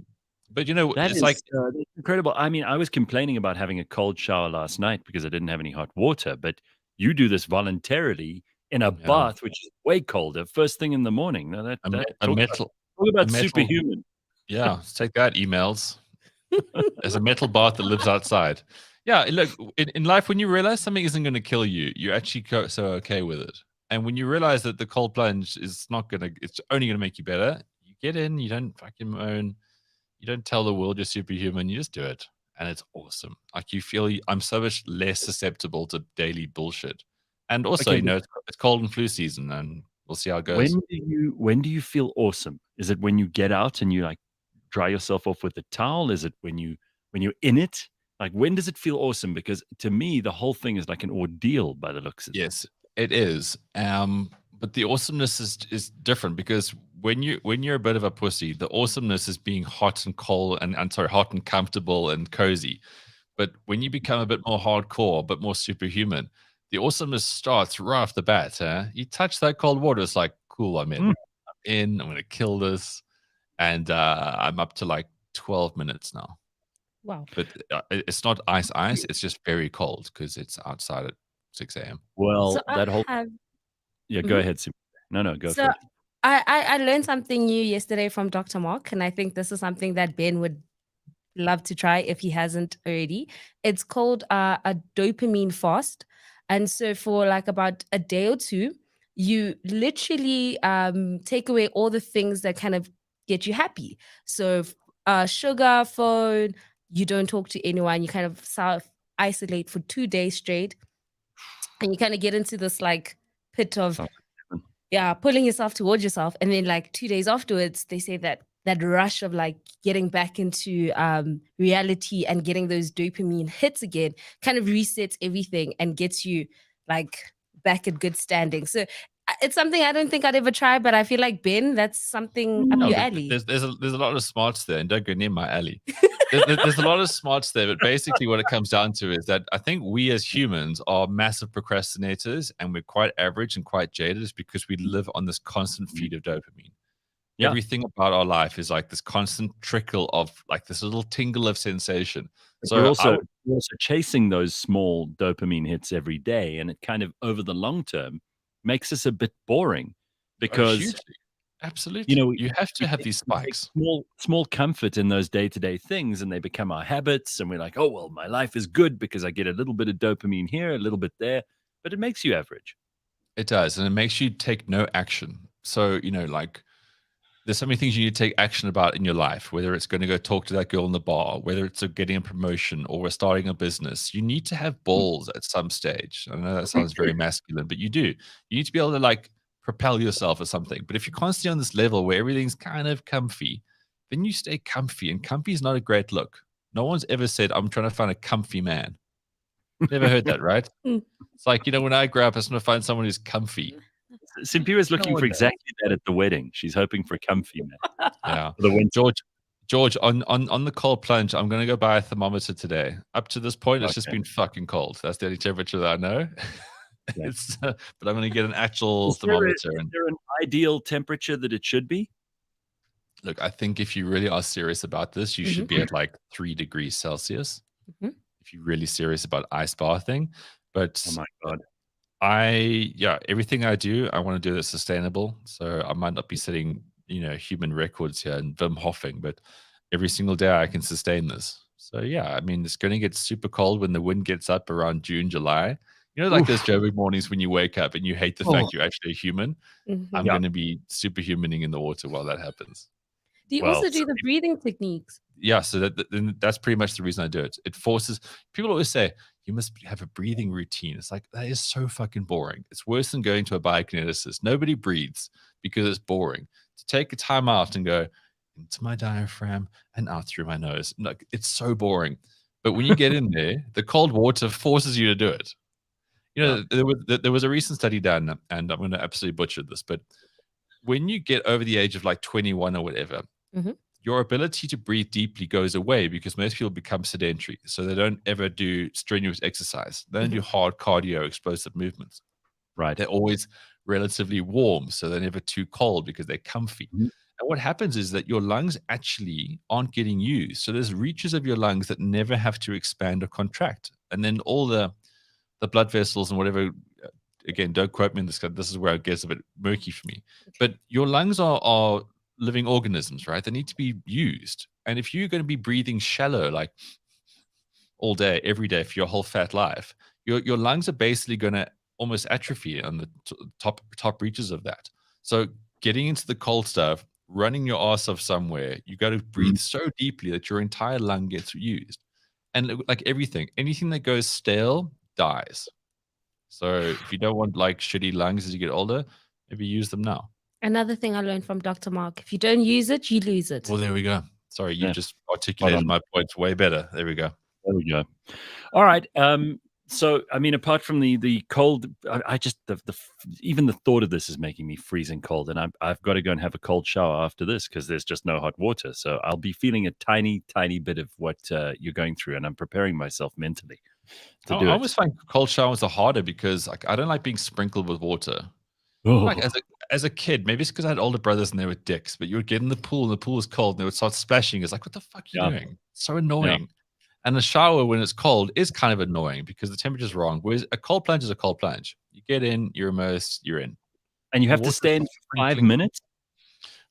But it's like that's incredible. I mean, I was complaining about having a cold shower last night because I didn't have any hot water. But you do this voluntarily in a bath, which is way colder, first thing in the morning. Now talk about superhuman. Yeah, let's take that, emails. There's a metal bath that lives outside. Yeah, look, in life, when you realize something isn't going to kill you, you're actually so okay with it. And when you realize that the cold plunge is it's only going to make you better, you get in, you don't fucking moan, you don't tell the world you're superhuman, you just do it. And it's awesome. Like you feel, I'm so much less susceptible to daily bullshit. And also, it's cold and flu season, and we'll see how it goes. When do you feel awesome? Is it when you get out and you like dry yourself off with a towel? Is it when you're in it? Like, when does it feel awesome? Because to me, the whole thing is like an ordeal by the looks of it. Yes, it is. But the awesomeness is different because when you're a bit of a pussy, the awesomeness is being hot and cold and sorry, hot and comfortable and cozy. But when you become a bit more hardcore, a bit more superhuman, the awesomeness starts right off the bat. You touch that cold water, it's like, cool, I'm in. I'm going to kill this. And I'm up to like 12 minutes now. Wow. But it's not ice, it's just very cold because it's outside at 6 a.m. Well, So that whole yeah, go ahead, Sim. No, go So for it. I learned something new yesterday from Dr. Mark, and I think this is something that Ben would love to try if he hasn't already. It's called a dopamine fast. And so for like about a day or two, you literally take away all the things that kind of get you happy. So sugar, phone, you don't talk to anyone, you kind of self-isolate for 2 days straight. And you kind of get into this like pit of pulling yourself towards yourself. And then like 2 days afterwards, they say that rush of like getting back into reality and getting those dopamine hits again kind of resets everything and gets you like back at good standing. So it's something I don't think I'd ever try, but I feel like Ben, that's something up your alley. There's a lot of smarts there, and don't go near my alley. There's a lot of smarts there, but basically what it comes down to is that I think we as humans are massive procrastinators, and we're quite average and quite jaded because we live on this constant feed of dopamine. Yeah. Everything about our life is like this constant trickle of like this little tingle of sensation. So we're also chasing those small dopamine hits every day, and it kind of over the long term makes us a bit boring because absolutely, you have to have these spikes. Small comfort in those day-to-day things, and they become our habits, and we're like, oh well, my life is good because I get a little bit of dopamine here, a little bit there, but it makes you average. It does, and it makes you take no action. So like there's so many things you need to take action about in your life, whether it's going to go talk to that girl in the bar, whether it's getting a promotion or starting a business. You need to have balls at some stage. I know that sounds very masculine, but you do. You need to be able to like propel yourself or something. But if you're constantly on this level where everything's kind of comfy, then you stay comfy, and comfy is not a great look. No one's ever said, I'm trying to find a comfy man. Never heard that, right? It's like, when I grow up, I just want to find someone who's comfy. Simphiwe is looking for exactly that at the wedding. She's hoping for comfy, man. Yeah. George, on the cold plunge, I'm going to go buy a thermometer today. Up to this point, it's just been fucking cold. That's the only temperature that I know. Yeah. But I'm going to get an actual thermometer. Is there an ideal temperature that it should be? Look, I think if you really are serious about this, you should be at like 3 degrees Celsius. If you're really serious about ice bathing. But oh my God. Everything I do, I want to do it sustainable. So I might not be setting, human records here and Wim Hofing, but every single day I can sustain this. So yeah, I mean, it's going to get super cold when the wind gets up around June, July. Like those Joey mornings when you wake up and you hate the fact you're actually a human. I'm going to be superhumaning in the water while that happens. Do you also do the breathing techniques? Yeah, so that's pretty much the reason I do it. It forces people always say you must have a breathing routine. It's like that is so fucking boring. It's worse than going to a biokineticist. Nobody breathes because it's boring. To take a time out and go into my diaphragm and out through my nose, like it's so boring. But when you get in there, the cold water forces you to do it. There was a recent study done, and I'm going to absolutely butcher this, but when you get over the age of like 21 or whatever, your ability to breathe deeply goes away because most people become sedentary. So they don't ever do strenuous exercise. They don't do hard cardio, explosive movements. Right. They're always relatively warm. So they're never too cold because they're comfy. And what happens is that your lungs actually aren't getting used. So there's reaches of your lungs that never have to expand or contract. And then all the blood vessels and whatever, again, don't quote me on this. This is where it gets a bit murky for me. But your lungs are living organisms, right? They need to be used. And if you're going to be breathing shallow, like all day, every day for your whole fat life, your lungs are basically going to almost atrophy on the top reaches of that. So getting into the cold stuff, running your ass off somewhere, you got to breathe so deeply that your entire lung gets used. And like anything that goes stale dies. So if you don't want like shitty lungs as you get older, maybe use them now. Another thing I learned from Dr. Mark, if you don't use it, you lose it. Well, there we go. Sorry, you just articulated my points way better. There we go. There we go. All right. So I mean, apart from the cold, I just even the thought of this is making me freezing cold, and I've got to go and have a cold shower after this because there's just no hot water. So I'll be feeling a tiny bit of what you're going through, and I'm preparing myself mentally to do I it. always find cold showers are harder because like I don't like being sprinkled with water. Like Oh, as a kid, maybe it's because I had older brothers and they were dicks, but you would get in the pool and the pool was cold and they would start splashing. It's like, what the fuck are you Yeah. doing? It's so annoying. And the shower when it's cold is kind of annoying because the temperature's wrong. Whereas a cold plunge is a cold plunge. You get in, you're immersed, you're in. and you have to water's stay in for 5 sprinkling. minutes.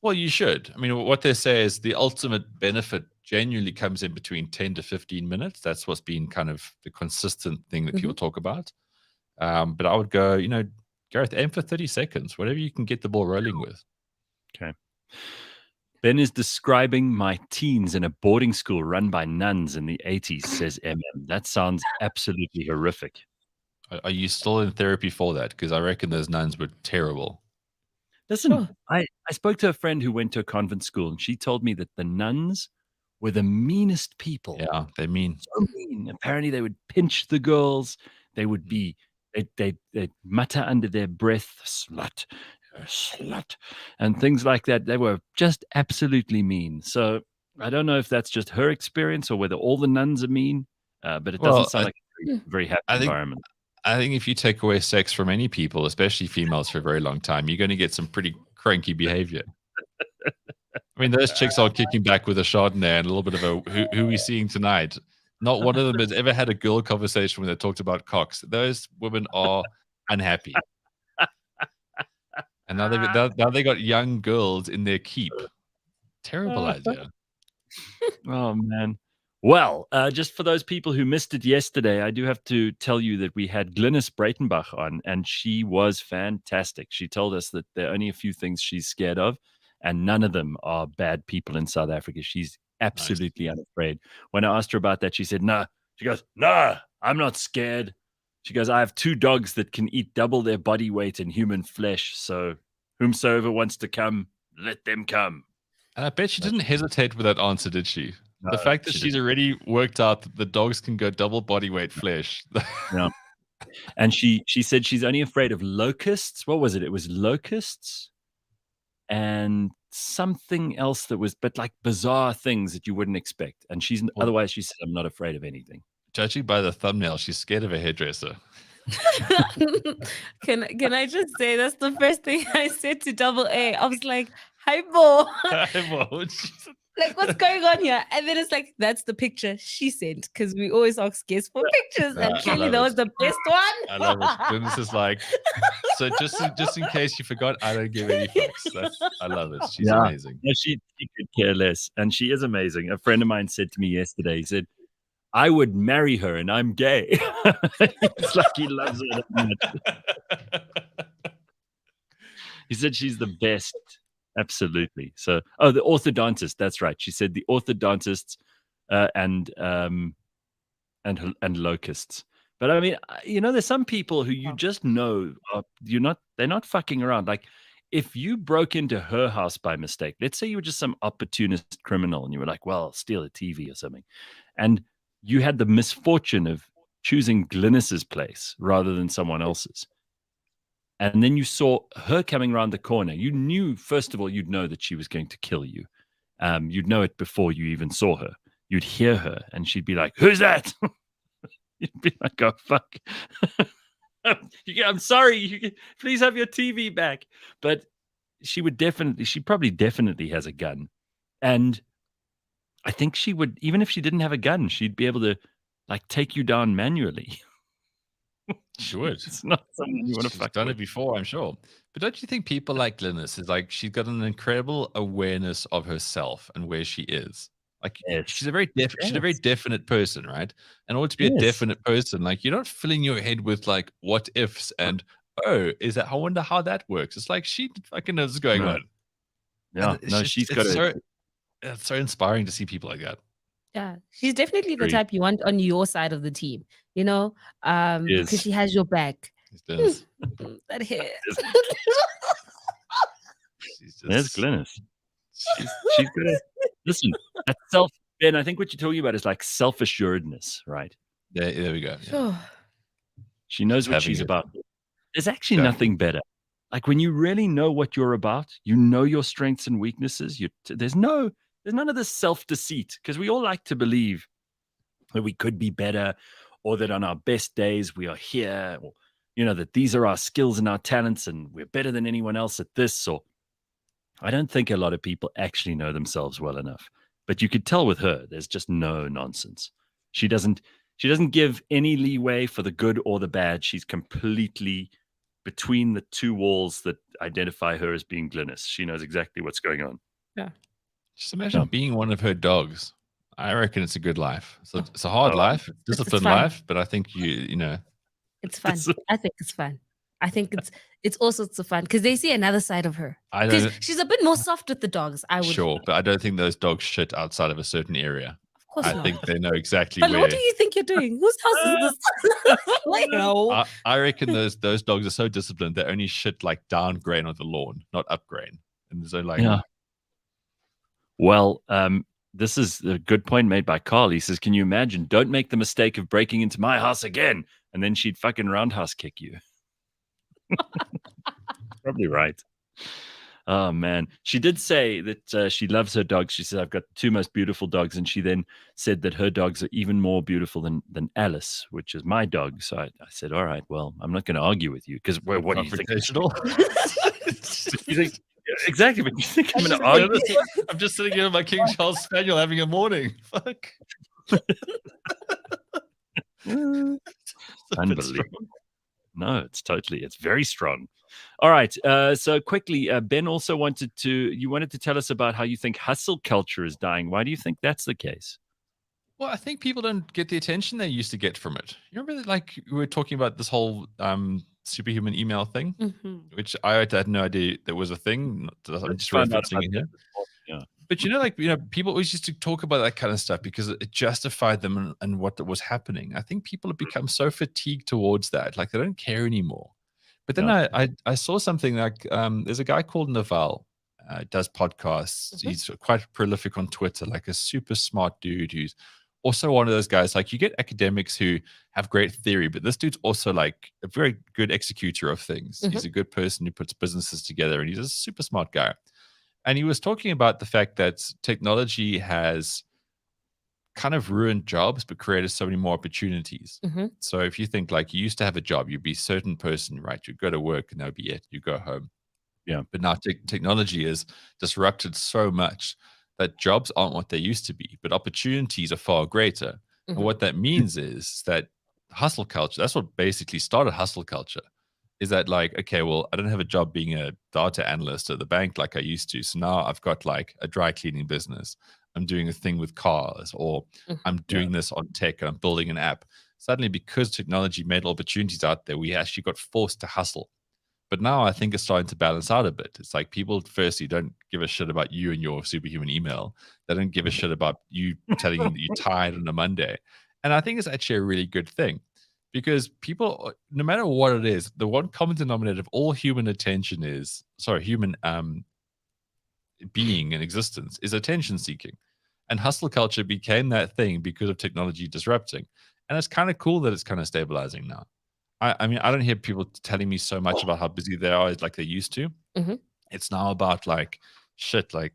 Well, you should. I mean, what they say is the ultimate benefit genuinely comes in between 10 to 15 minutes. That's what's been kind of the consistent thing that people talk about. But I would go, Gareth, aim for 30 seconds, whatever you can get the ball rolling with. Okay. Ben is describing my teens in a boarding school run by nuns in the 80s, says MM. That sounds absolutely horrific. Are you still in therapy for that? Because I reckon those nuns were terrible. Listen, Sure. I spoke to a friend who went to a convent school, and she told me that the nuns were the meanest people. Yeah, they mean. So mean. Apparently, they would pinch the girls. They would be, they'd mutter under their breath, slut, slut, and things like that. They were just absolutely mean. So I don't know if that's just her experience or whether all the nuns are mean, but it doesn't sound like a very happy environment. I think if you take away sex from any people, especially females, for a very long time, you're going to get some pretty cranky behavior. I mean, those chicks are kicking back with a Chardonnay and a little bit of a who are we seeing tonight? Not one of them has ever had a girl conversation when they talked about cocks. Those women are unhappy. And now they got young girls in their keep. Terrible idea. Oh, man. Well, just for those people who missed it yesterday, I do have to tell you that we had Glennis Breitenbach on, and she was fantastic. She told us that there are only a few things she's scared of, and none of them are bad people in South Africa. She's absolutely unafraid. When I asked her about that, she said, "No." She goes, "No, I'm not scared." She goes, "I have 2 dogs that can eat double their body weight in human flesh. So whomsoever wants to come, let them come." And I bet she didn't hesitate with that answer, did she? No, the fact that she she's already worked out that the dogs can go double body weight flesh. Yeah. And she said she's only afraid of locusts. What was it? It was locusts and something else that was, but like bizarre things that you wouldn't expect. And otherwise she said, "I'm not afraid of anything." Judging by the thumbnail, she's scared of a hairdresser. Can I just say that's the first thing I said to Double A. I was like, "Hi, Bo." Like, what's going on here? And then it's like, that's the picture she sent because we always ask guests for pictures, and clearly that was the best one. I love it. Glennis is like, so just in case you forgot, I don't give any fucks. I love it. She's amazing. No, she could care less, and she is amazing. A friend of mine said to me yesterday, he said, "I would marry her, and I'm gay." It's like he loves her that much. He said she's the best. Absolutely. So, the orthodontist. That's right. She said the orthodontists and locusts. But I mean, there's some people who you just know they're not fucking around. Like, if you broke into her house by mistake, let's say you were just some opportunist criminal and you were like, well, steal a TV or something, and you had the misfortune of choosing Glennis's place rather than someone else's. And then you saw her coming around the corner. You knew, first of all, you'd know that she was going to kill you. You'd know it before you even saw her. You'd hear her, and she'd be like, "Who's that?" You'd be like, "Oh, fuck. I'm sorry. Please have your TV back." But she probably definitely has a gun. And I think she would, even if she didn't have a gun, she'd be able to, like, take you down manually. She would. It's not something you want to She's fuck done with. it before, I'm sure. But don't you think people like Glennis is like she's got an incredible awareness of herself and where she is? Like she's a very definite person, right? In order to be a definite person, like you're not filling your head with like what ifs and I wonder how that works. It's like she fucking knows what's going on. Yeah, she's got it. It's so inspiring to see people like that. Yeah, she's definitely the type you want on your side of the team, because she has your back. That hair. There's Glennis. She's got to listen. That Ben, I think what you're talking about is like self-assuredness, right? There we go. Yeah. She knows Just what having she's it. about. There's actually Exactly. nothing better. Like when you really know what you're about, you know your strengths and weaknesses. There's none of this self-deceit, because we all like to believe that we could be better, or that on our best days we are here, or that these are our skills and our talents and we're better than anyone else at this. Or I don't think a lot of people actually know themselves well enough. But you could tell with her, there's just no nonsense. She doesn't give any leeway for the good or the bad. She's completely between the two walls that identify her as being Glennis. She knows exactly what's going on. Just imagine Yeah. being one of her dogs. I reckon it's a good life. So it's a hard Oh, life, disciplined fun. life, but I think you know. It's fun. I think it's fun. I think it's also fun because they see another side of her. I Because don't she's a bit more soft with the dogs. I would sure, but I don't think those dogs shit outside of a certain area. Of course I not. think they know exactly But where. what do you think you're doing? Whose house is this? Like, no. I reckon those dogs are so disciplined they only shit like down grain on the lawn, not up grain. And so like Yeah. Well, this is a good point made by Carl. He says, can you imagine? Don't make the mistake of breaking into my house again. And then she'd fucking roundhouse kick you. Probably right. Oh, man. She did say that she loves her dogs. She said, I've got two most beautiful dogs. And she then said that her dogs are even more beautiful than Alice, which is my dog. So I said, all right, well, I'm not going to argue with you because what do you think? You think? Exactly, but you think I'm going to argue? I'm just sitting here with my King Charles Spaniel having a morning. Fuck. Unbelievable. No, it's very strong. All right. So quickly, Ben also wanted to tell us about how you think hustle culture is dying. Why do you think that's the case? Well, I think people don't get the attention they used to get from it. You remember, like, we were talking about this whole superhuman email thing, which I had no idea there was a thing. I'm just referencing it here. Yeah. But people always used to talk about that kind of stuff because it justified them and what was happening. I think people have become so fatigued towards that, like they don't care anymore. But then I saw something like there's a guy called Naval, does podcasts. He's quite prolific on Twitter, like a super smart dude who's also one of those guys. Like you get academics who have great theory, but this dude's also like a very good executor of things. He's a good person who puts businesses together, and he's a super smart guy. And he was talking about the fact that technology has kind of ruined jobs, but created so many more opportunities. So if you think like you used to have a job, you'd be a certain person, right? You'd go to work and that would be it. You go home. Yeah. But now technology has disrupted so much that jobs aren't what they used to be, but opportunities are far greater. And what that means is that hustle culture, that's what basically started hustle culture. Is that like, okay, well, I don't have a job being a data analyst at the bank like I used to. So now I've got like a dry cleaning business. I'm doing a thing with cars, or I'm doing this on tech and I'm building an app. Suddenly, because technology made opportunities out there, we actually got forced to hustle. But now I think it's starting to balance out a bit. It's like people, firstly, don't give a shit about you and your superhuman email. They don't give a shit about you telling you that you're tired on a Monday. And I think it's actually a really good thing. Because people, no matter what it is, the one common denominator of all human human being and existence is attention seeking. And hustle culture became that thing because of technology disrupting. And it's kind of cool that it's kind of stabilizing now. I mean, I don't hear people telling me so much about how busy they are like they used to. It's now about like, shit, like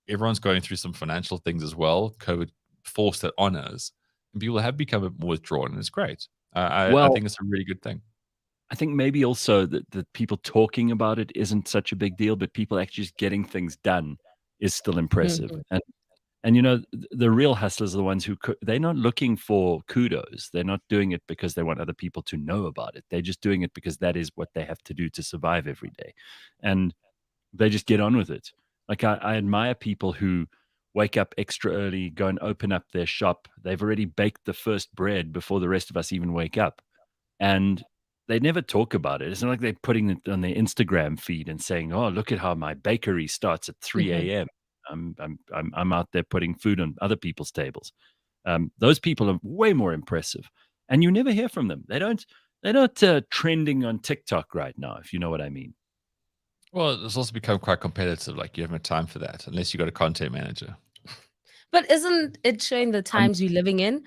everyone's going through some financial things as well. COVID forced that on us. And people have become a bit more withdrawn, and it's great. I think it's a really good thing. I think maybe also that people talking about it isn't such a big deal, but people actually just getting things done is still impressive. And the real hustlers are the ones they're not looking for kudos. They're not doing it because they want other people to know about it. They're just doing it because that is what they have to do to survive every day. And they just get on with it. Like I admire people who wake up extra early, go and open up their shop. They've already baked the first bread before the rest of us even wake up. And they never talk about it. It's not like they're putting it on their Instagram feed and saying, oh, look at how my bakery starts at 3 a.m. I'm out there putting food on other people's tables. Those people are way more impressive. And you never hear from them. They're not trending on TikTok right now, if you know what I mean. Well, it's also become quite competitive. Like you haven't time for that unless you got a content manager. But isn't it showing the times we're living in?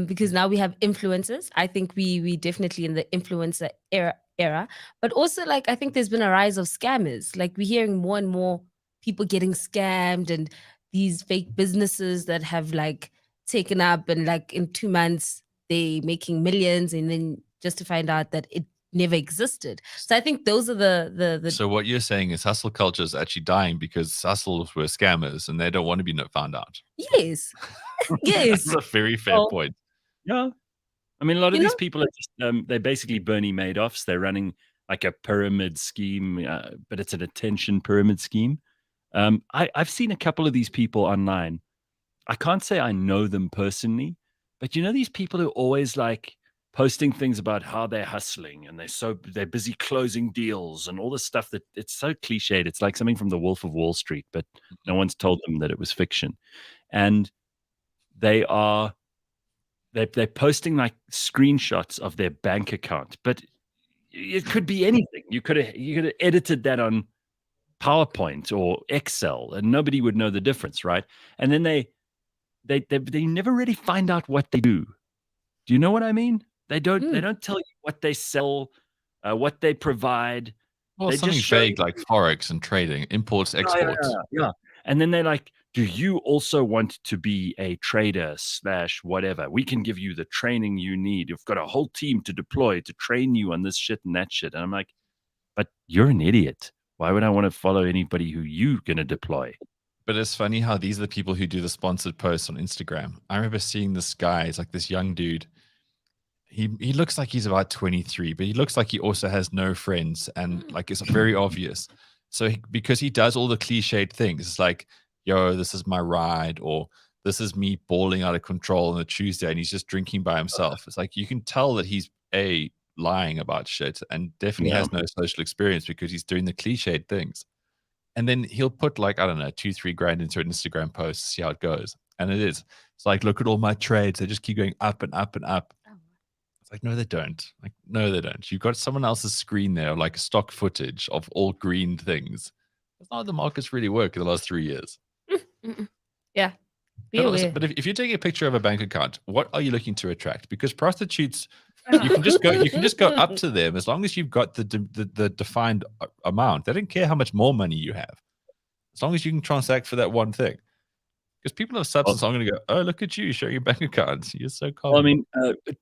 Because now we have influencers. I think we definitely in the influencer era. But also, like, I think there's been a rise of scammers. Like, we're hearing more and more people getting scammed and these fake businesses that have like taken up, and like in 2 months they making millions, and then just to find out that it never existed. So I think those are the So what you're saying is hustle culture is actually dying because hustles were scammers and they don't want to be found out. yes. Yes. That's a very fair Well, point. Yeah. I mean, a lot of You these know? people are just, they're basically Bernie Madoffs. They're running like a pyramid scheme, but it's an attention pyramid scheme. I've seen a couple of these people online. I can't say I know them personally, but you know, these people who always like posting things about how they're hustling and they're busy closing deals and all this stuff that it's so cliched. It's like something from the Wolf of Wall Street, but no one's told them that it was fiction. And they're posting like screenshots of their bank account, but it could be anything. You could have edited that on PowerPoint or Excel, and nobody would know the difference, right? And then they never really find out what they do. Do you know what I mean? They don't tell you what they sell, what they provide. Well, They something just show vague you. like forex and trading, imports, exports. Yeah. And then they're like, do you also want to be a trader / whatever? We can give you the training you need. You've got a whole team to deploy to train you on this shit and that shit. And I'm like, but you're an idiot. Why would I want to follow anybody who you're going to deploy? But it's funny how these are the people who do the sponsored posts on Instagram. I remember seeing this guy, it's like this young dude. He looks like he's about 23, but he looks like he also has no friends, and like it's very obvious. So because he does all the cliched things, it's like, yo, this is my ride, or this is me balling out of control on a Tuesday, and he's just drinking by himself. It's like you can tell that he's lying about shit and definitely has no social experience because he's doing the cliched things. And then he'll put like, I don't know, 2-3 grand into an Instagram post to see how it goes. And it's like, look at all my trades. They just keep going up and up and up. It's like, no, they don't. Like, no, they don't. You've got someone else's screen there, like stock footage of all green things. That's not how the markets really work in the last 3 years. Yeah. But if you're taking a picture of a bank account, what are you looking to attract? Because prostitutes, you can just go up to them as long as you've got the defined amount. They don't care how much more money you have, as long as you can transact for that one thing. Because people of substance are going to go, oh, look at you, show your bank accounts. You're so common. Well, I mean,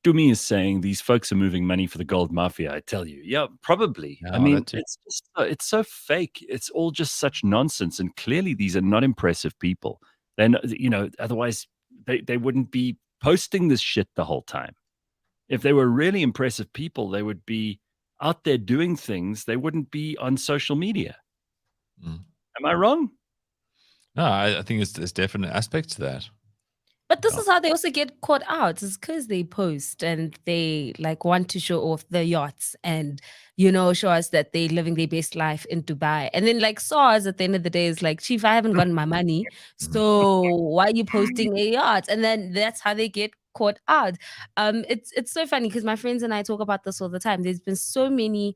Dumi is saying these folks are moving money for the gold mafia. I tell you, yeah, probably. No, I mean, it's so fake. It's all just such nonsense, and clearly these are not impressive people. Then otherwise they wouldn't be posting this shit the whole time. If they were really impressive people, they would be out there doing things. They wouldn't be on social media. Am I wrong? No, I think there's definite aspects to that. But this is how they also get caught out. It's because they post and they like want to show off the yachts and, show us that they're living their best life in Dubai. And then like SARS at the end of the day is like, Chief, I haven't gotten my money. So why are you posting a yacht? And then that's how they get caught out. It's so funny because my friends and I talk about this all the time. There's been so many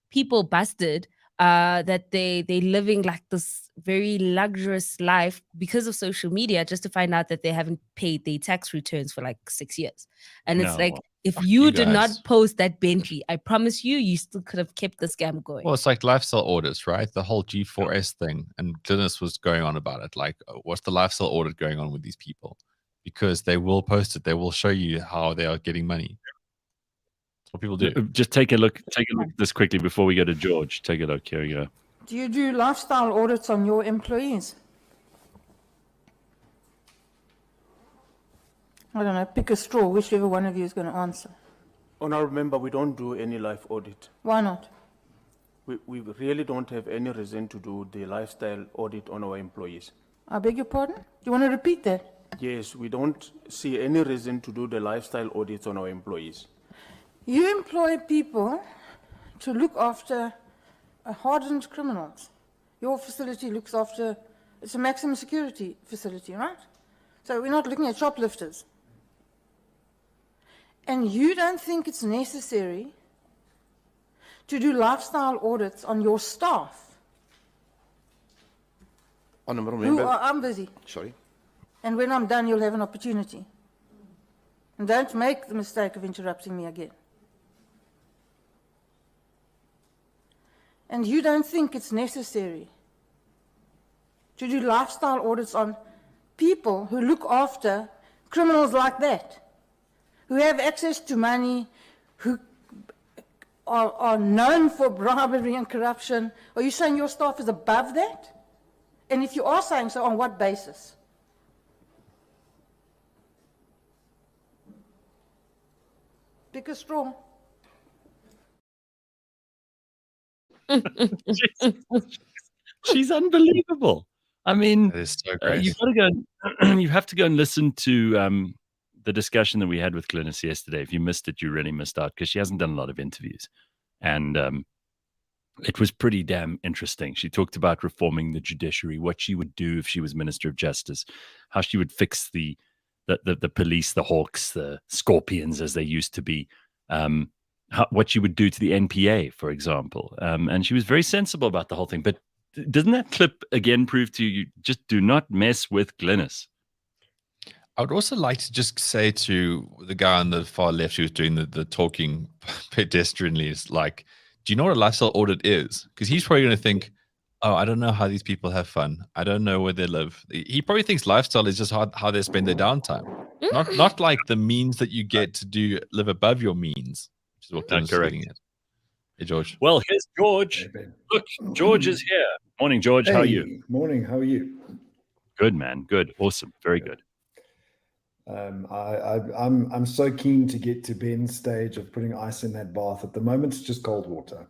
people busted that they living like this very luxurious life because of social media, just to find out that they haven't paid their tax returns for like 6 years. And it's like, if you did not post that Bentley, I promise you still could have kept the scam going. Well, it's like lifestyle audits, right? The whole G4S thing, and Glennis was going on about it. Like, what's the lifestyle audit going on with these people? Because they will post it. They will show you how they are getting money. That's what people do. Just take a look at this quickly before we go to George. Take a look. Here we go. Do you do lifestyle audits on your employees? I don't know, pick a straw, whichever one of you is going to answer. Honourable Member, we don't do any life audit. Why not? We really don't have any reason to do the lifestyle audit on our employees. I beg your pardon? Do you want to repeat that? Yes, we don't see any reason to do the lifestyle audits on our employees. You employ people to look after hardened criminals. Your facility looks after, it's a maximum security facility, right? So we're not looking at shoplifters. And you don't think it's necessary to do lifestyle audits on your staff? Honourable Who member. I'm busy. Sorry. And when I'm done, you'll have an opportunity. And don't make the mistake of interrupting me again. And you don't think it's necessary to do lifestyle audits on people who look after criminals like that, who have access to money, who are known for bribery and corruption? Are you saying your staff is above that? And if you are saying so, on what basis? Pick a straw. She's unbelievable. I mean, That is so great. you've got to go. You have to go and listen to the discussion that we had with Glennis yesterday. If you missed it, you really missed out because she hasn't done a lot of interviews, and it was pretty damn interesting. She talked about reforming the judiciary, what she would do if she was Minister of Justice, how she would fix the police, the hawks, the scorpions as they used to be, what she would do to the NPA, for example. And she was very sensible about the whole thing. But doesn't that clip again prove to you just do not mess with Glennis? I would also like to just say to the guy on the far left who was doing the talking pedestrianly, is like, do you know what a lifestyle audit is? Because he's probably going to think, oh, I don't know how these people have fun. I don't know where they live. He probably thinks lifestyle is just how they spend their downtime, not like the means that you get to live above your means, which is what Glennis is getting at. Hey, George. Well, here's George. Look, George is here. Morning, George. How are you? Morning. How are you? Good, man. Good. Awesome. Very good. I'm so keen to get to Ben's stage of putting ice in that bath. At the moment, it's just cold water.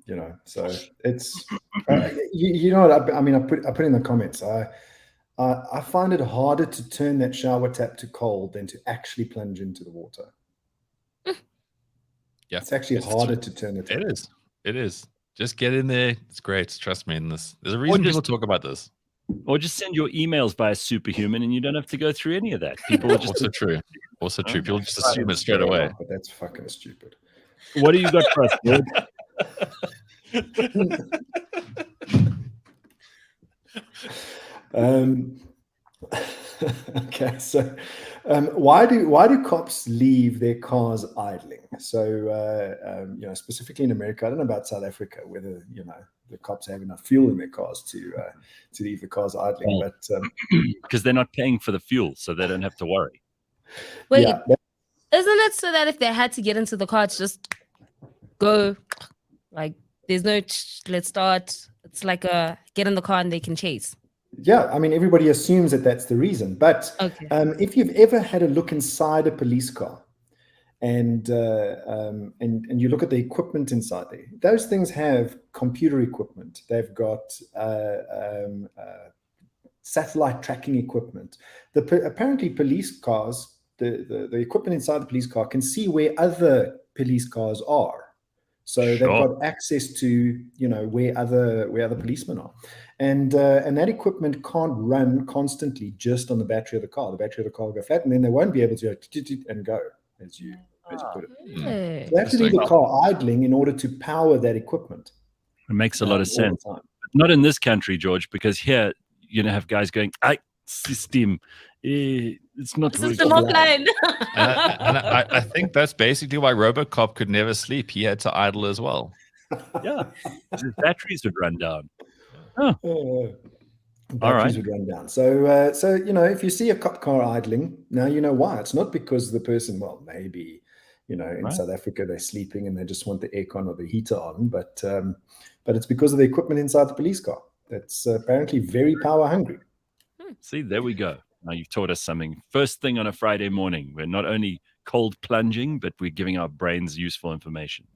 You know, so it's you know what I mean. I put in the comments. I find it harder to turn that shower tap to cold than to actually plunge into the water. Yeah, it's actually harder to turn it. It is. Just get in there. It's great. Trust me in this. There's a reason people talk about this. Or just send your emails by a superhuman and you don't have to go through any of that. People are just also true. People just assume it straight away. But that's fucking stupid. What do you got for us, George? Okay, so why do cops leave their cars idling? So you know, specifically in America, I don't know about South Africa whether the cops have enough fuel in their cars to leave the cars idling, but because they're not paying for the fuel, so they don't have to worry. Wait, isn't it so that if they had to get into the car, it's just go, like there's no let's start. It's like a get in the car and they can chase. Yeah, I mean, everybody assumes that that's the reason. But if you've ever had a look inside a police car and you look at the equipment inside there, those things have computer equipment. They've got satellite tracking equipment. Apparently police cars, the equipment inside the police car can see where other police cars are. So they've got access to, where other policemen are. And that equipment can't run constantly just on the battery of the car. The battery of the car will go flat, and then they won't be able to and go, as you put it. So they have to leave the car idling in order to power that equipment. It makes a lot of sense. But not in this country, George, because here, have guys going, system. It's not system offline. and I think that's basically why RoboCop could never sleep. He had to idle as well. Yeah, his batteries would run down. Batteries would run down. So if you see a cop car idling, now you know why. It's not because the person, maybe in South Africa they're sleeping and they just want the aircon or the heater on, but it's because of the equipment inside the police car. That's apparently very power hungry. See, there we go. Now you've taught us something. First thing on a Friday morning, we're not only cold plunging, but we're giving our brains useful information.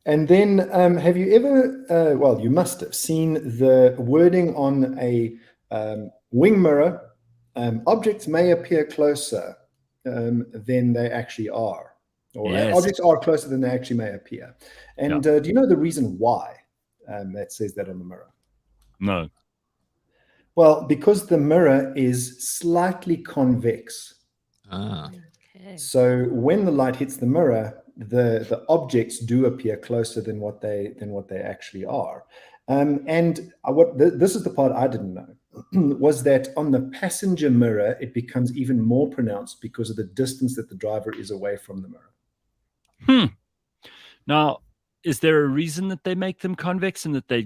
And then have you ever, you must have seen the wording on a wing mirror, objects may appear closer than they actually are. Or objects are closer than they actually may appear. And do you know the reason why that says that on the mirror? No. Well, because the mirror is slightly convex. Okay. So when the light hits the mirror, the objects do appear closer than what they actually are. This is the part I didn't know, was that on the passenger mirror, it becomes even more pronounced because of the distance that the driver is away from the mirror. Now, is there a reason that they make them convex and that they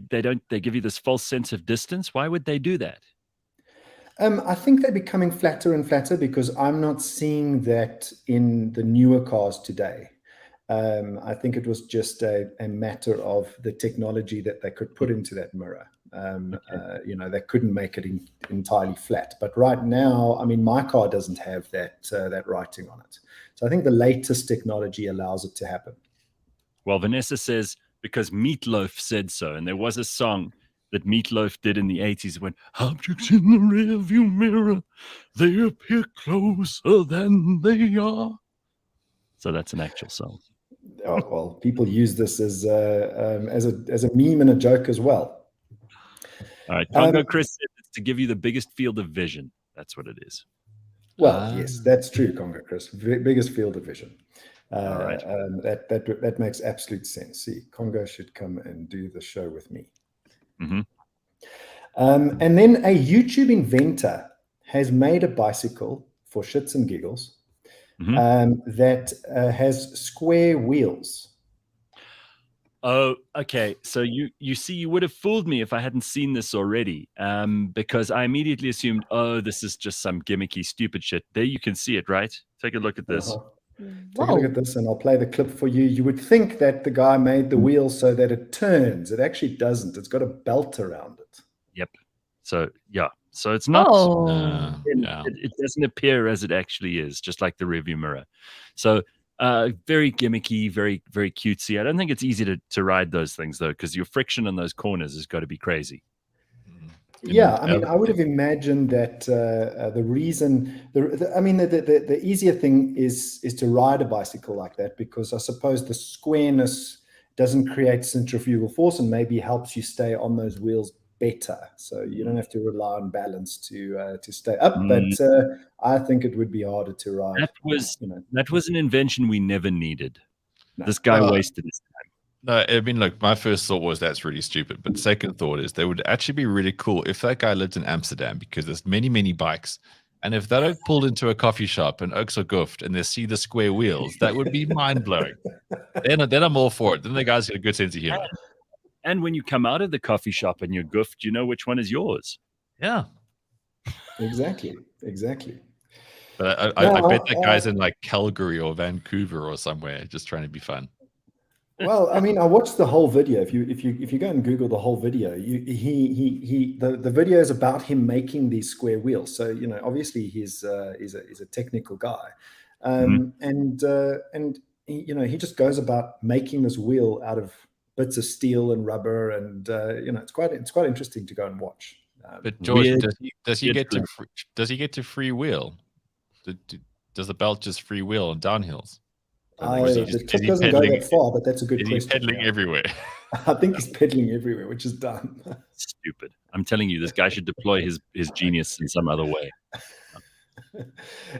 give you this false sense of distance? Why would they do that? I think they're becoming flatter and flatter because I'm not seeing that in the newer cars today. I think it was just a matter of the technology that they could put into that mirror. They couldn't make it entirely flat. But right now, I mean, my car doesn't have that writing on it. So I think the latest technology allows it to happen. Well, Vanessa says because Meatloaf said so, and there was a song that Meatloaf did in the 80s when objects in the rearview mirror, they appear closer than they are. So that's an actual song. Oh, well, people use this as a meme and a joke as well. All right, Congo Chris said it's to give you the biggest field of vision. That's what it is. Well, yes, that's true, Congo Chris. Biggest field of vision. All right. That makes absolute sense. See, Congo should come and do the show with me. Mm-hmm. And then a YouTube inventor has made a bicycle for shits and giggles that has square wheels. Oh, okay. So you see, you would have fooled me if I hadn't seen this already, because I immediately assumed, oh, this is just some gimmicky, stupid shit. There you can see it, right? Take a look at this. Take a look at this, and I'll play the clip for you. You would think that the guy made the wheel so that it turns. It actually doesn't. It's got a belt around it. Yep. So, yeah. So it's not, it doesn't appear as it actually is, just like the rearview mirror. So very gimmicky, very, very cutesy. I don't think it's easy to ride those things, though, because your friction on those corners has got to be crazy. Yeah, I mean, I would have imagined that the reason, the easier thing is to ride a bicycle like that, because I suppose the squareness doesn't create centrifugal force and maybe helps you stay on those wheels better. So you don't have to rely on balance to stay up. But I think it would be harder to ride. That was an invention we never needed. No. This guy wasted his time. No, I mean, look, my first thought was that's really stupid. But second thought is they would actually be really cool if that guy lived in Amsterdam, because there's many, many bikes. And if that pulled into a coffee shop and Oaks are goofed and they see the square wheels, that would be mind-blowing. Then I'm all for it. Then the guy's got a good sense of humor. And when you come out of the coffee shop and you're goofed, you know which one is yours. Yeah. Exactly. But I bet that guy's in like Calgary or Vancouver or somewhere just trying to be fun. Well, I mean, I watched the whole video. If you go and Google the whole video, the video is about him making these square wheels. So obviously he's a technical guy, and he just goes about making this wheel out of bits of steel and rubber, and it's quite interesting to go and watch. But George, does he get to free wheel? Does the belt just free wheel on downhills? The tip doesn't go that far, but that's a good question. He's pedaling everywhere. I think he's pedaling everywhere, which is dumb. Stupid. I'm telling you, this guy should deploy his genius in some other way.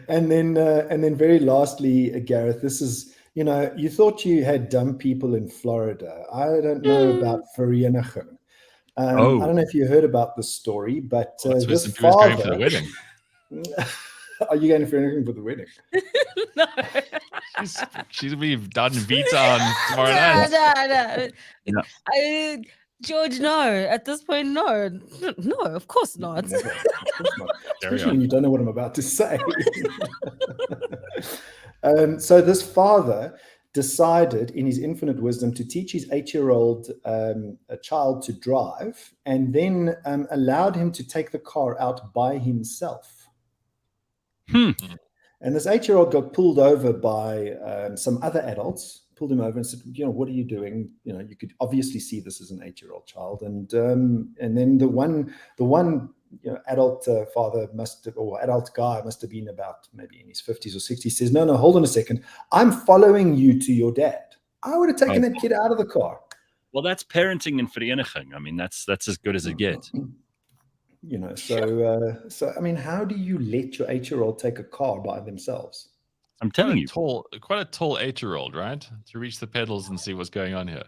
And then very lastly, Gareth, this is, you thought you had dumb people in Florida. I don't know about Vereniging. I don't know if you heard about this story, but this father going for the wedding. Are you going for anything for the wedding? No. She's be done Vita on tomorrow night. No. George, no. At this point, no. No, of course not. Never. Of course not. Especially when you don't know what I'm about to say. So this father decided in his infinite wisdom to teach his 8-year-old a child to drive, and then allowed him to take the car out by himself. And this 8-year-old got pulled over by some other adults, pulled him over and said, what are you doing? You could obviously see this as an 8-year-old child. And then the one adult father adult guy must have been about maybe in his 50s or 60s, says, no, hold on a second. I'm following you to your dad. I would have taken that kid out of the car. Well, that's parenting in Vereniging. I mean, that's as good as it gets. So I mean, how do you let your 8-year-old take a car by themselves? I'm telling you, quite a tall 8-year-old, right? To reach the pedals and see what's going on here.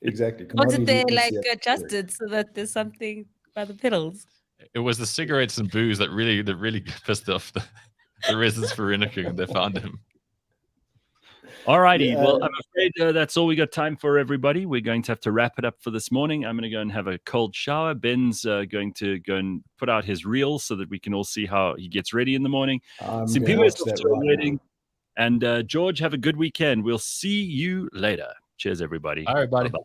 Exactly. Or did Commodities they you can like see at adjust work. it so that there's something by the pedals? It was the cigarettes and booze that really pissed off the residents for Renneking, and they found him. All righty. Well, I'm afraid that's all we got time for, everybody. We're going to have to wrap it up for this morning. I'm going to go and have a cold shower. Ben's going to go and put out his reel so that we can all see how he gets ready in the morning. Simphiwe is off to a wedding. And George, have a good weekend. We'll see you later. Cheers, everybody. All right, buddy. Bye-bye.